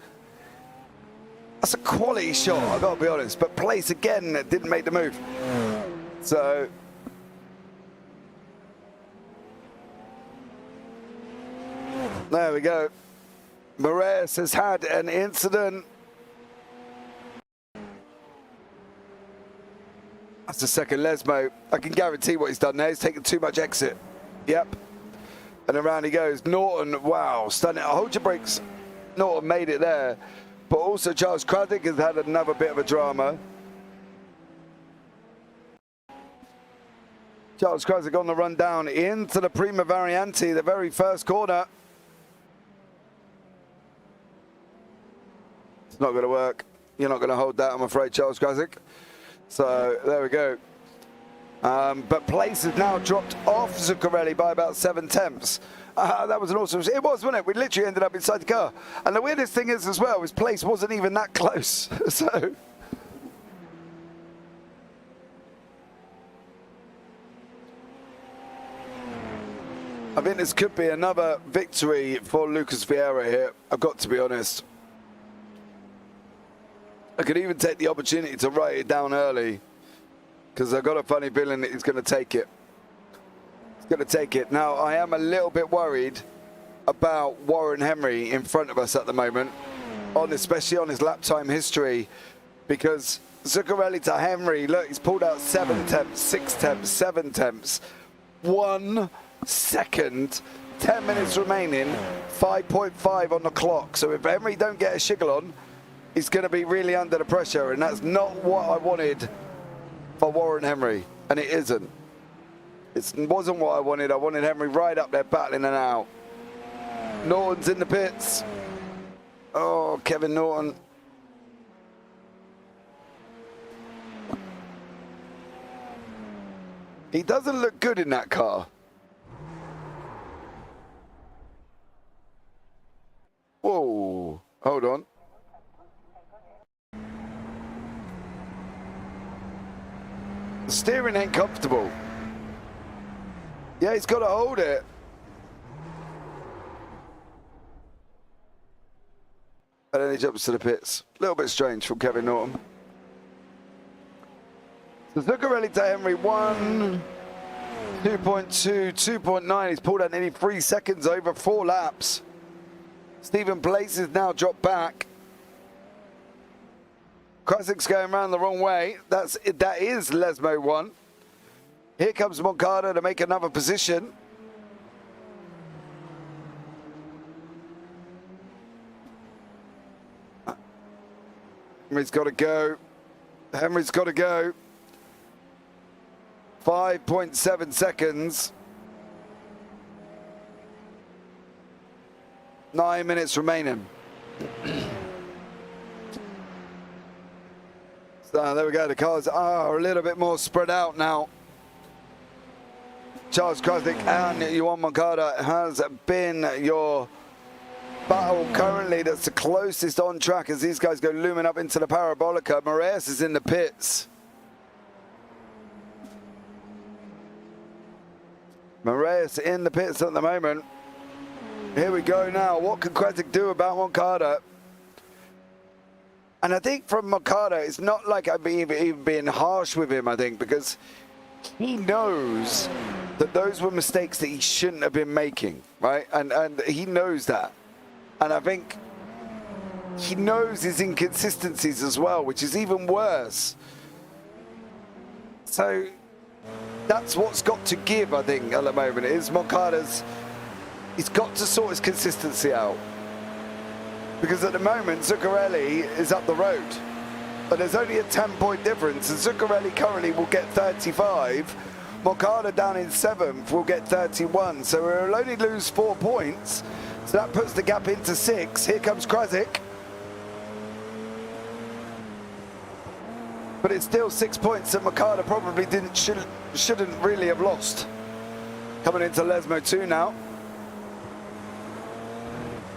That's a quality shot, I've got to be honest. But Place again didn't make the move. So there we go. Moraes has had an incident. That's the 2nd Lesmo. I can guarantee what he's done there. He's taken too much exit. Yep. And around he goes. Norton, wow, stunning. Hold your brakes. Norton made it there. But also Charles Craddock has had another bit of a drama. Charles Krasik on the run down into the Prima Variante, the very first corner. It's not going to work. You're not going to hold that, I'm afraid, Charles Krasik. So there we go. But place has now dropped off Zuccarelli by about 7 tenths. That was an awesome. It was, wasn't it? We literally ended up inside the car. And the weirdest thing is as well, his place wasn't even that close. So. I think this could be another victory for Lucas Vieira here. I've got to be honest. I could even take the opportunity to write it down early, because I've got a funny feeling that he's going to take it. He's going to take it. Now, I am a little bit worried about Warren Henry in front of us at the moment, especially on his lap time history, because Zuccarelli to Henry, look, he's pulled out 7 tenths, 6 tenths, 7 tenths, 1 second, 10 minutes remaining, 5.5 on the clock. So if Henry don't get a shiggle on, he's going to be really under the pressure, and that's not what I wanted for Warren Henry, and it isn't. It wasn't what I wanted. I wanted Henry right up there battling and out. Norton's in the pits. Oh, Kevin Norton. He doesn't look good in that car. Whoa, hold on. The steering ain't comfortable. Yeah, he's got to hold it. And then he jumps to the pits. A little bit strange from Kevin Norton. So Zuccarelli to Henry, 1, 2.2, 2.9. He's pulled out nearly 3 seconds over 4 laps. Stephen Place has now dropped back. Krasik's going around the wrong way. That is Lesmo 1. Here comes Moncada to make another position. Henry's got to go. Henry's got to go. 5.7 seconds. 9 minutes remaining. So there we go. The cars are a little bit more spread out now. Charles Krasik and Joan Moncada has been your battle currently. That's the closest on track as these guys go looming up into the Parabolica. Moraes is in the pits. Moraes in the pits at the moment. Here we go now. What can Krasik do about Moncada? And I think from Moncada, it's not like I'm even being harsh with him, I think, because he knows that those were mistakes that he shouldn't have been making, right? And he knows that. And I think he knows his inconsistencies as well, which is even worse. So that's what's got to give, I think, at the moment, is Moncada's, he's got to sort his consistency out. Because at the moment, Zuccarelli is up the road. But there's only a 10-point difference, and Zuccarelli currently will get 35. Moncada down in 7th will get 31. So we'll only lose 4 points. So that puts the gap into 6. Here comes Krasik. But it's still 6 points that Moncada probably shouldn't really have lost. Coming into Lesmo 2 now.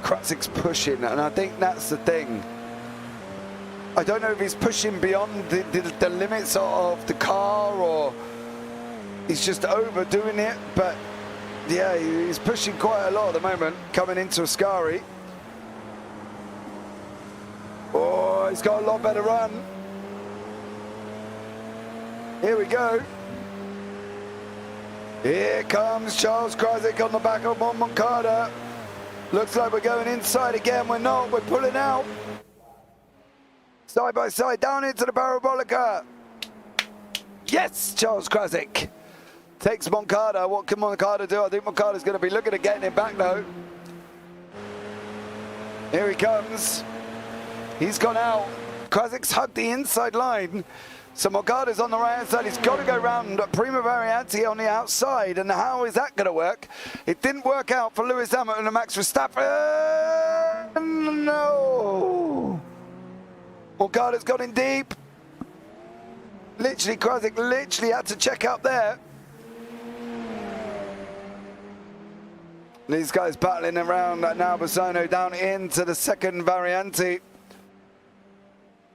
Krasik's pushing, and I think that's the thing. I don't know if he's pushing beyond the limits of the car, or he's just overdoing it, but yeah, he's pushing quite a lot at the moment, coming into Ascari. Oh, he's got a lot better run. Here we go. Here comes Charles Krasik on the back of Moncada. Looks like we're going inside again. We're not. We're pulling out. Side by side, down into the Parabolica. Yes, Charles Krasik takes Moncada. What can Moncada do? I think Moncada's going to be looking at getting him back, though. Here he comes. He's gone out. Krasik's hugged the inside line. So Morgada's on the right hand side. He's got to go round Prima Variante on the outside. And how is that going to work? It didn't work out for Lewis Hamilton and Max Verstappen. No. Morgada's got in deep. Literally, Krasik literally had to check up there. These guys battling around now. Bassano down into the second Variante.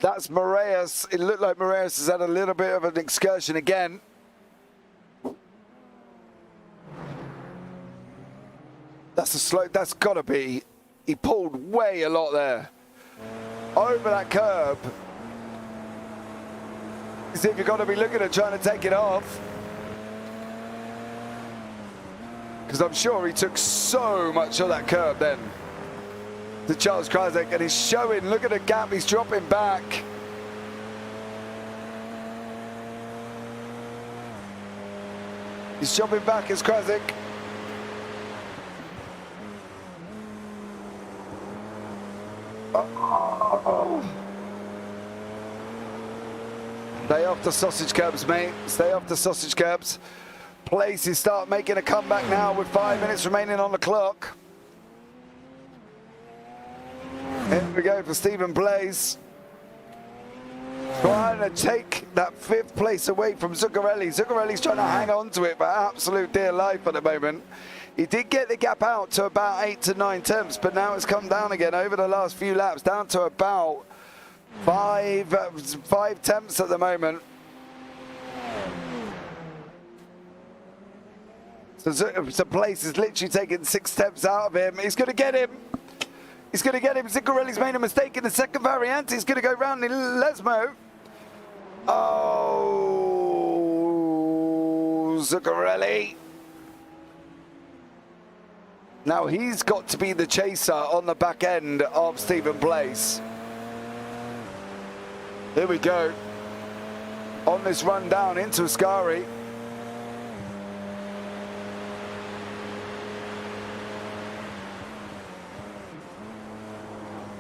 That's Moraes. It looked like Moraes has had a little bit of an excursion again. That's a slow, that's gotta be, he pulled way a lot there. Over that curb. See if you've got to be looking at trying to take it off. Because I'm sure he took so much of that curb then. To Charles Krasik, and he's showing, look at the gap, he's dropping back. He's dropping back as Krasik. Oh. Stay off the sausage curbs, mate. Stay off the sausage curbs. Places start making a comeback now with 5 minutes remaining on the clock. Here we go for Stephen Blaze. Trying to take that 5th place away from Zuccarelli. Zuccarelli's trying to hang on to it for absolute dear life at the moment. He did get the gap out to about 8 to 9 tenths, but now it's come down again over the last few laps, down to about 5 tenths at the moment. So Place is literally taking 6 tenths out of him. He's going to get him. He's going to get him. Zuccarelli's made a mistake in the second variant. He's going to go round in Lesmo. Oh, Zuccarelli. Now he's got to be the chaser on the back end of Stephen Place. Here we go. On this run down into Ascari.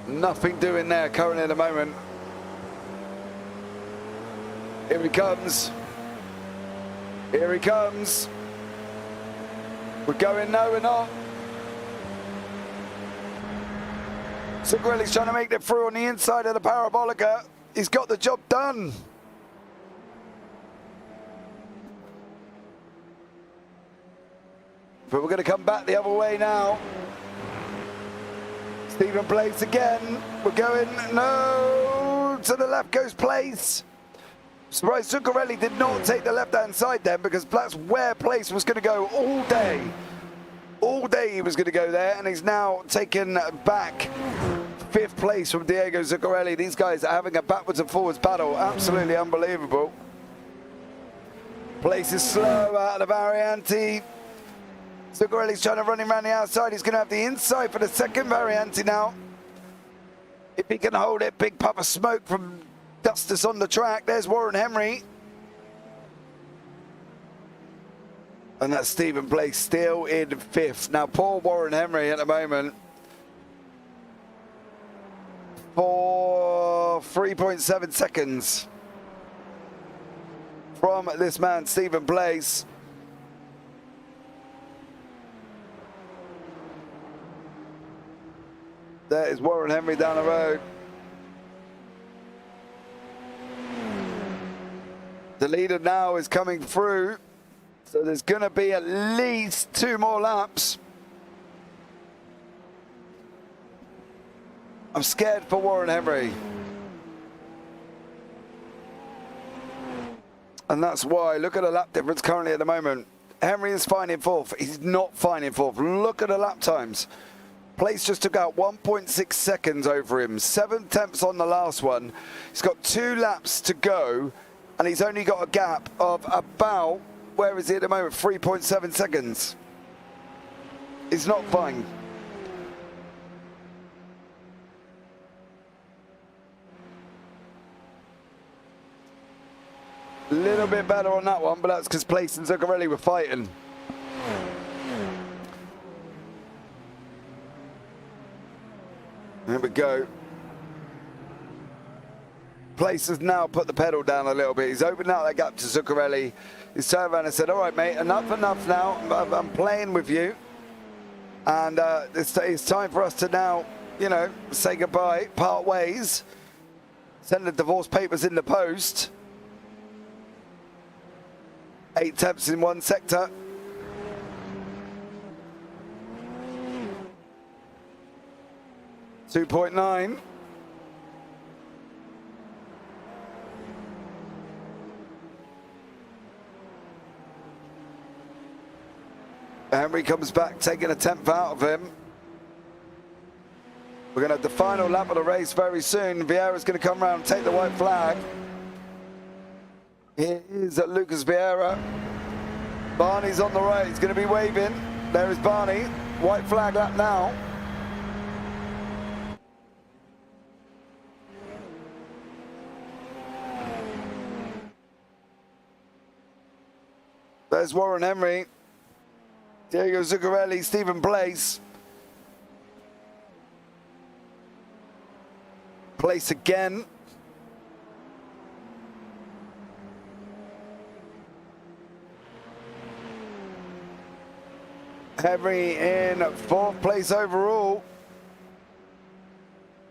Nothing doing there currently at the moment. Here he comes. Here he comes. We're going, no, we're not. Zuccarelli's trying to make it through on the inside of the Parabolica. He's got the job done. But we're going to come back the other way now. Stephen Place again. We're going, no, to the left goes Place. Surprised Zuccarelli did not take the left-hand side then, because that's where Place was going to go all day. All day he was going to go there, and he's now taken back 5th place from Diego Zuccarelli. These guys are having a backwards and forwards battle. Absolutely unbelievable. Place is slow out of the Variante. Zuccarelli's trying to run him around the outside. He's going to have the inside for the second Variante now. If he can hold it, big puff of smoke from Dustus on the track. There's Warren Henry. And that's Stephen Place still in 5th. Now, poor Warren Henry at the moment. For 3.7 seconds from this man, Stephen Place. There is Warren Henry down the road. The leader now is coming through. So there's going to be at least 2 more laps. I'm scared for Warren Henry. And that's why, look at the lap difference currently at the moment. Henry is fine in 4th. He's not fine in 4th. Look at the lap times. Place just took out 1.6 seconds over him. 7 tenths on the last one. He's got 2 laps to go, and he's only got a gap of about, where is he at the moment? 3.7 seconds. He's not fine. A little bit better on that one, but that's because Place and Zuccarelli were fighting. There we go. Place has now put the pedal down a little bit. He's opened out that gap to Zuccarelli. He's turned around and said, all right, mate, enough now. I'm playing with you. And it's time for us to now, you know, say goodbye, part ways, send the divorce papers in the post. 8 tenths in one sector. .9. Henry comes back, taking a tenth out of him. We're going to have the final lap of the race very soon. Vieira's going to come around and take the white flag. Here is Lucas Vieira. Barney's on the right. He's going to be waving. There is Barney. White flag lap now. There's Warren Henry. Diego Zuccarelli, Stephen Place. Place again. Henry in 4th place overall.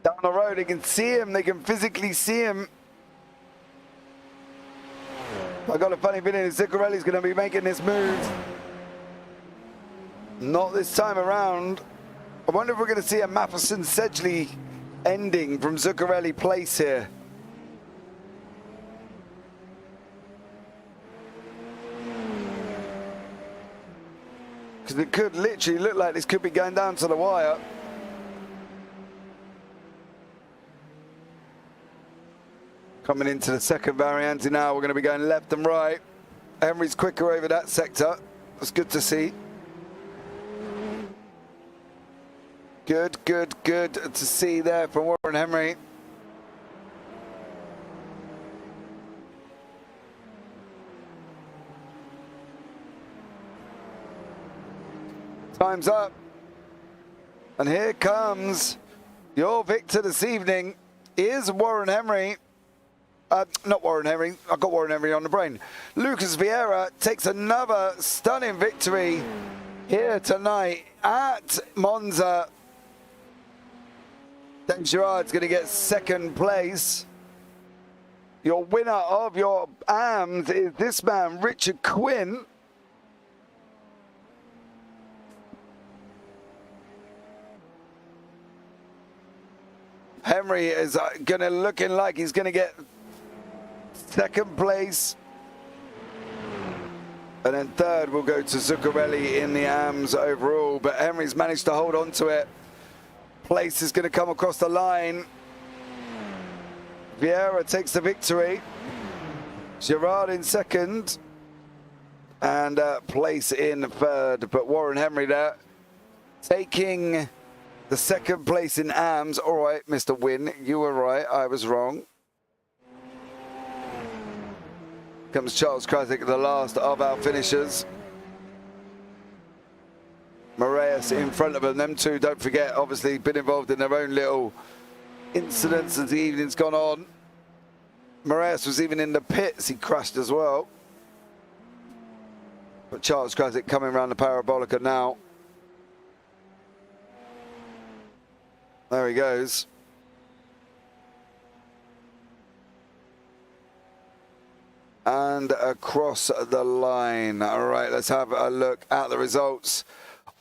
Down the road, they can see him, they can physically see him. I got a funny feeling Zuccarelli's going to be making this move. Not this time around. I wonder if we're going to see a Matheson-Sedgley ending from Zuccarelli Place here. Because it could literally look like this could be going down to the wire. Coming into the second variante now, we're going to be going left and right. Henry's quicker over that sector. That's good to see. Good to see there from Warren Henry. Time's up. And here comes your victor this evening is Warren Henry. Not Warren Henry, I've got Warren Henry on the brain. Lucas Vieira takes another stunning victory here tonight at Monza. Dave Girard's going to get 2nd place. Your winner of your AMs is this man, Richard Quinn. Henry is going to looking like he's going to get 2nd place. And then 3rd will go to Zuccarelli in the AMs overall. But Henry's managed to hold on to it. Place is going to come across the line. Vieira takes the victory. Girard in 2nd. And Place in 3rd. But Warren Henry there taking the 2nd place in AMs. All right, Mr. Wynn, you were right. I was wrong. Comes Charles Krasik, the last of our finishers. Moraes in front of them. Them two, don't forget, obviously been involved in their own little incidents as the evening's gone on. Moraes was even in the pits. He crashed as well. But Charles Krasik coming around the Parabolica now. There he goes. And across the line. All right, let's have a look at the results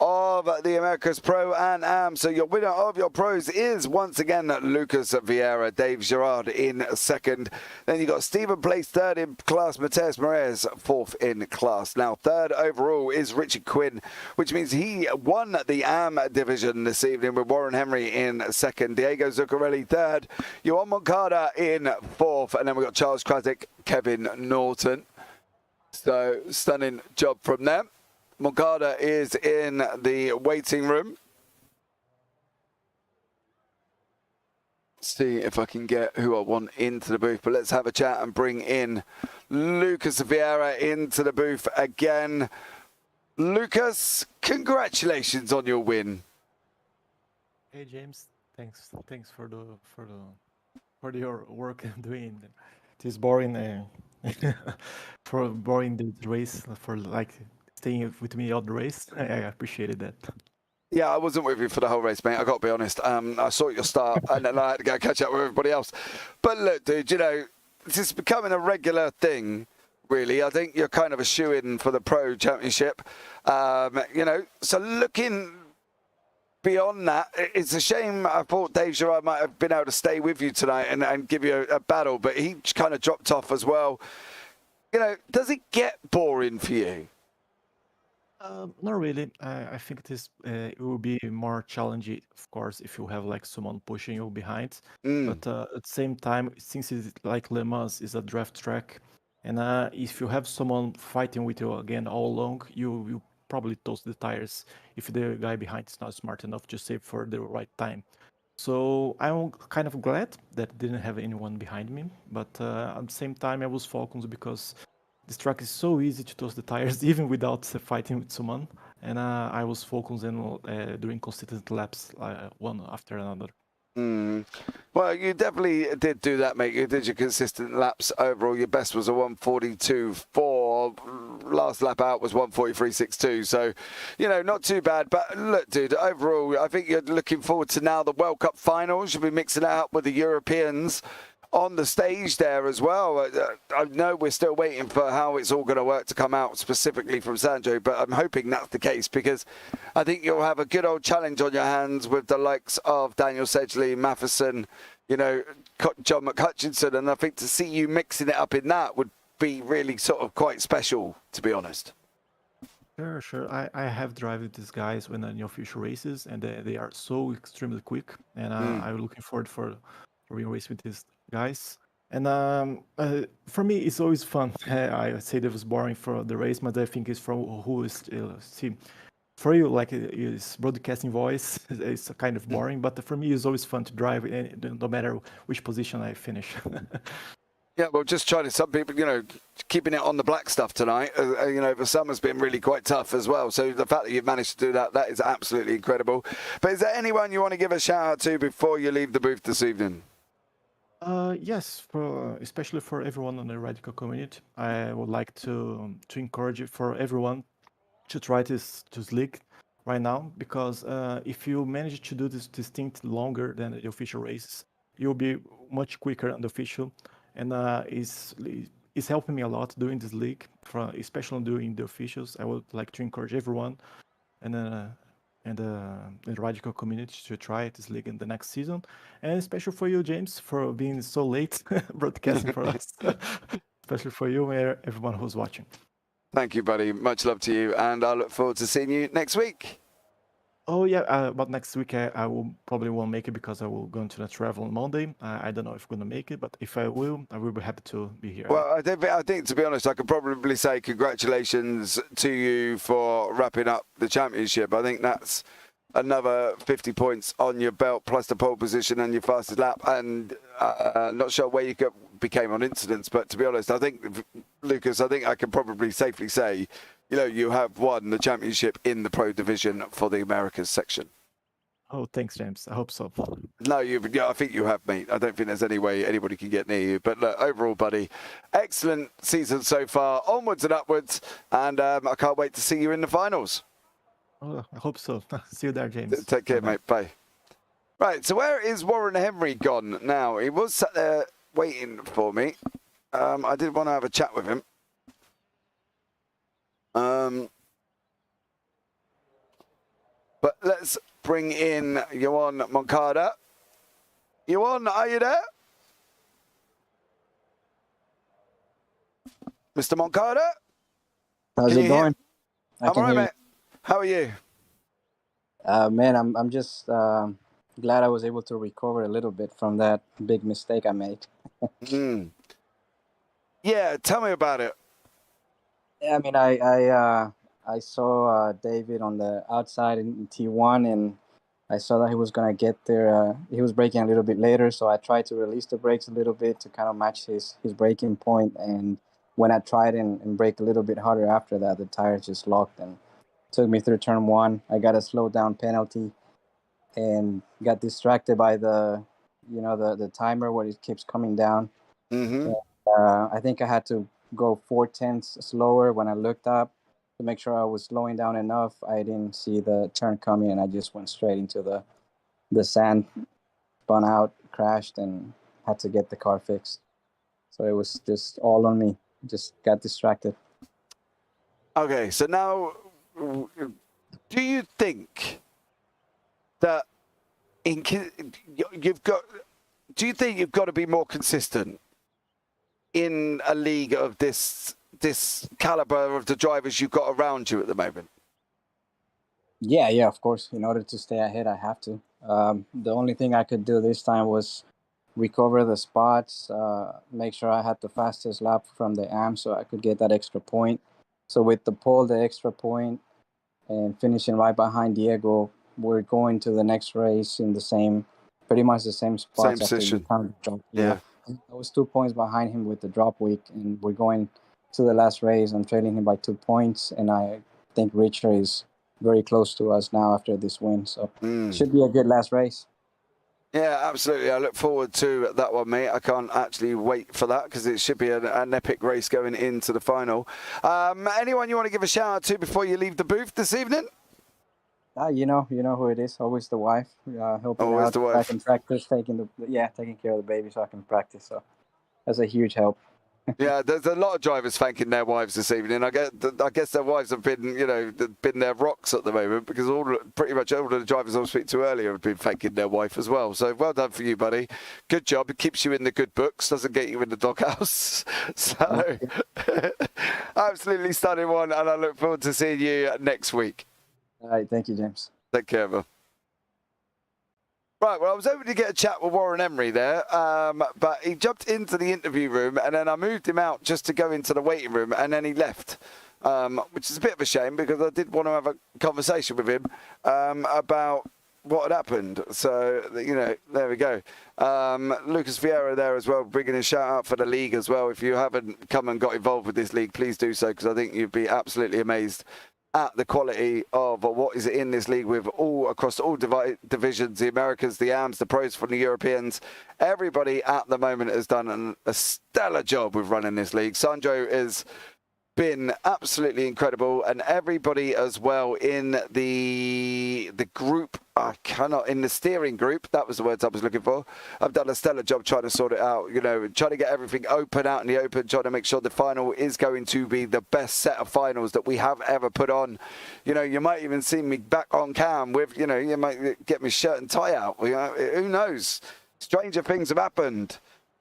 of the Americas Pro and Am. So your winner of your pros is once again Lucas Vieira, Dave Girard in 2nd. Then you got Stephen Place 3rd in class, Mateus Moraes 4th in class. Now 3rd overall is Richard Quinn, which means he won the Am division this evening with Warren Henry in 2nd, Diego Zuccarelli 3rd, Johan Moncada in 4th, and then we got Charles Krasik, Kevin Norton. So stunning job from them. Moncada is in the waiting room. See if I can get who I want into the booth, but let's have a chat and bring in Lucas Vieira into the booth again. Lucas, congratulations on your win. Hey James, thanks for the for your work I'm doing. It is boring for boring the race for like staying with me all the race. I appreciated that. Yeah, I wasn't with you for the whole race, mate. I got to be honest. I saw your start, and then I had to go catch up with everybody else. But look, dude, you know, this is becoming a regular thing. Really, I think you're kind of a shoe-in for the Pro Championship. You know, so looking beyond that, it's a shame. I thought Dave Gerard might have been able to stay with you tonight and give you a battle, but he kind of dropped off as well. You know, does it get boring for you? Not really. I think it will be more challenging, of course, if you have like someone pushing you behind. Mm. But at the same time, since it's like Le Mans is a draft track, and if you have someone fighting with you again all along, you probably toast the tires if the guy behind is not smart enough to save for the right time. So I'm kind of glad that didn't have anyone behind me, but at the same time I was focused because this track is so easy to toast the tires even without fighting with someone, and I was focused on doing consistent laps one after another. Mm. Well, you definitely did do that, mate. You did your consistent laps overall. Your best was a 1:42.4. Last lap out was 1:43.62. So, you know, not too bad. But look, dude, overall, I think you're looking forward to now the World Cup finals. You'll be mixing it out with the Europeans on the stage there as well. I know we're still waiting for how it's all going to work to come out specifically from Sandro, but I'm hoping that's the case because I think you'll have a good old challenge on your hands with the likes of Daniel Sedgley, Matheson, you know, John McHutchinson, and I think to see you mixing it up in that would be really sort of quite special, to be honest. Sure, sure. I have driven these guys when in official races, and they are so extremely quick, and I'm looking forward for being race with these guys. And for me, it's always fun. I say that was boring for the race, but I think it's from who is see. For you, like is broadcasting voice is kind of boring, but for me, it's always fun to drive, no matter which position I finish. Yeah, well, just trying to, some people, you know, keeping it on the black stuff tonight, you know, for some has been really quite tough as well. So the fact that you've managed to do that, that is absolutely incredible. But is there anyone you want to give a shout out to before you leave the booth this evening? Yes, for especially for everyone on the radical community, I would like to encourage it for everyone to try this league right now because if you manage to do this thing longer than the official races, you'll be much quicker on the official, and is helping me a lot doing this league, especially doing the officials. I would like to encourage everyone and the radical community to try this league in the next season, and especially for you, James, for being so late broadcasting for us, especially for you and everyone who's watching. Thank you, buddy. Much love to you. And I look forward to seeing you next week. Oh yeah, but next week I will probably won't make it because I will go into the travel on Monday. I don't know if I'm gonna make it, but if I will be happy to be here. Well, I think, to be honest, I could probably say congratulations to you for wrapping up the championship. I think that's another 50 points on your belt, plus the pole position and your fastest lap. And not sure where you became on incidents, but to be honest, I think, Lucas, I think I can probably safely say, you know, you have won the championship in the pro division for the Americas section. Oh, thanks, James. I hope so. No, yeah, I think you have, mate. I don't think there's any way anybody can get near you. But look, overall, buddy, excellent season so far. Onwards and upwards. And I can't wait to see you in the finals. Oh, I hope so. See you there, James. Take care, mate. Bye. Right, so where is Warren Henry gone now? He was sat there waiting for me. I did want to have a chat with him. But let's bring in Johan Moncada. Johan, are you there? Mr. Moncada? How's it going? I'm all right, mate. How are you? Man, I'm just glad I was able to recover a little bit from that big mistake I made. Yeah, tell me about it. Yeah, I mean, I saw David on the outside in T1, and I saw that he was gonna get there. He was braking a little bit later, so I tried to release the brakes a little bit to kind of match his braking point. And when I tried and brake a little bit harder after that, the tires just locked and took me through turn one. I got a slow down penalty and got distracted by the you know, the timer where it keeps coming down. Mm-hmm. I think I had to go 4/10 slower when I looked up to make sure I was slowing down enough. I didn't see the turn coming, and I just went straight into the sand, spun out, crashed, and had to get the car fixed. So it was just all on me. Just got distracted. Okay, so now, do you think that you've got? Do you think you've got to be more consistent in a league of this caliber of the drivers you've got around you at the moment? Yeah, of course. In order to stay ahead, I have to. The only thing I could do this time was recover the spots, make sure I had the fastest lap from the AM so I could get that extra point. So with the pole, the extra point, and finishing right behind Diego, we're going to the next race in pretty much the same spots. Same position. Yeah. I was 2 points behind him with the drop week, and we're going to the last race. I'm trailing him by 2 points, and I think Richard is very close to us now after this win. So it should be a good last race. Yeah, absolutely. I look forward to that one, mate. I can't actually wait for that because it should be an epic race going into the final. Anyone you want to give a shout out to before you leave the booth this evening? You know who it is. Always the wife, helping Always out. the wife. I can practice, taking care of the baby, so I can practice. So that's a huge help. Yeah, there's a lot of drivers thanking their wives this evening. I guess their wives have been, been their rocks at the moment because pretty much all of the drivers I speak to earlier have been thanking their wife as well. So well done for you, buddy. Good job. It keeps you in the good books, doesn't get you in the doghouse. So absolutely stunning one, and I look forward to seeing you next week. All right, thank you, James. Take care, man. Right, well, I was hoping to get a chat with Warren Emery there, but he jumped into the interview room, and then I moved him out just to go into the waiting room, and then he left, which is a bit of a shame because I did want to have a conversation with him about what had happened. So, there we go. Lucas Vieira there as well, bringing a shout out for the league as well. If you haven't come and got involved with this league, please do so because I think you'd be absolutely amazed at the quality of what is in this league with across all divisions, the Americas, the AMs, the pros from the Europeans. Everybody at the moment has done a stellar job with running this league. Sandro has been absolutely incredible, and everybody as well in the group, in the steering group, that was the words I was looking for. I've done a stellar job trying to sort it out, trying to get everything open out in the open, trying to make sure the final is going to be the best set of finals that we have ever put on. You might even see me back on cam with, you might get my shirt and tie out. Who knows? Stranger things have happened.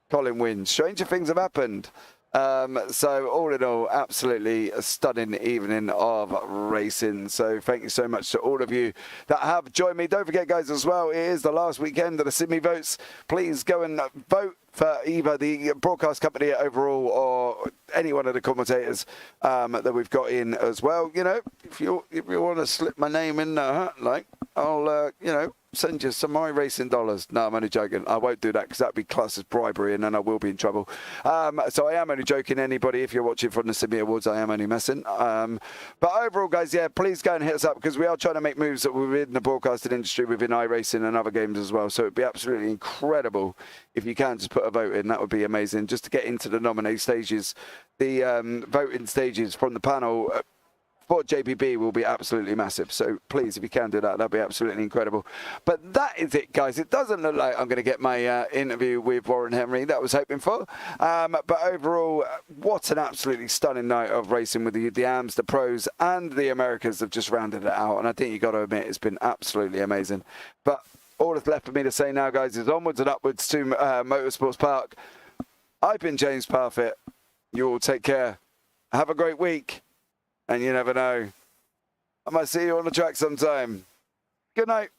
Colin wins. Stranger things have happened. So all in all, absolutely a stunning evening of racing. So thank you so much to all of you that have joined me. Don't forget, guys, as well, it is the last weekend of the Sydney votes. Please go and vote for either the broadcast company overall or any one of the commentators that we've got in as well. If you want to slip my name in there, I'll send you some iRacing dollars. No, I'm only joking. I won't do that because that'd be classed as bribery and then I will be in trouble. So I am only joking. Anybody, if you're watching from the Sydney Awards, I am only messing. But overall, guys, yeah, please go and hit us up because we are trying to make moves that within the broadcasting industry, within iRacing and other games as well. So it'd be absolutely incredible if you can just put a vote in. That would be amazing. Just to get into the nominee stages, the voting stages from the panel for JPB will be absolutely massive. So please, if you can do that, that'd be absolutely incredible. But that is it, guys. It doesn't look like I'm going to get my interview with Warren Emery that I was hoping for. But overall, what an absolutely stunning night of racing with the AMs, the pros, and the Americas have just rounded it out. And I think you've got to admit, it's been absolutely amazing. But all that's left for me to say now, guys, is onwards and upwards to Motorsports Park. I've been James Parfitt. You all take care. Have a great week. And you never know, I might see you on the track sometime. Good night.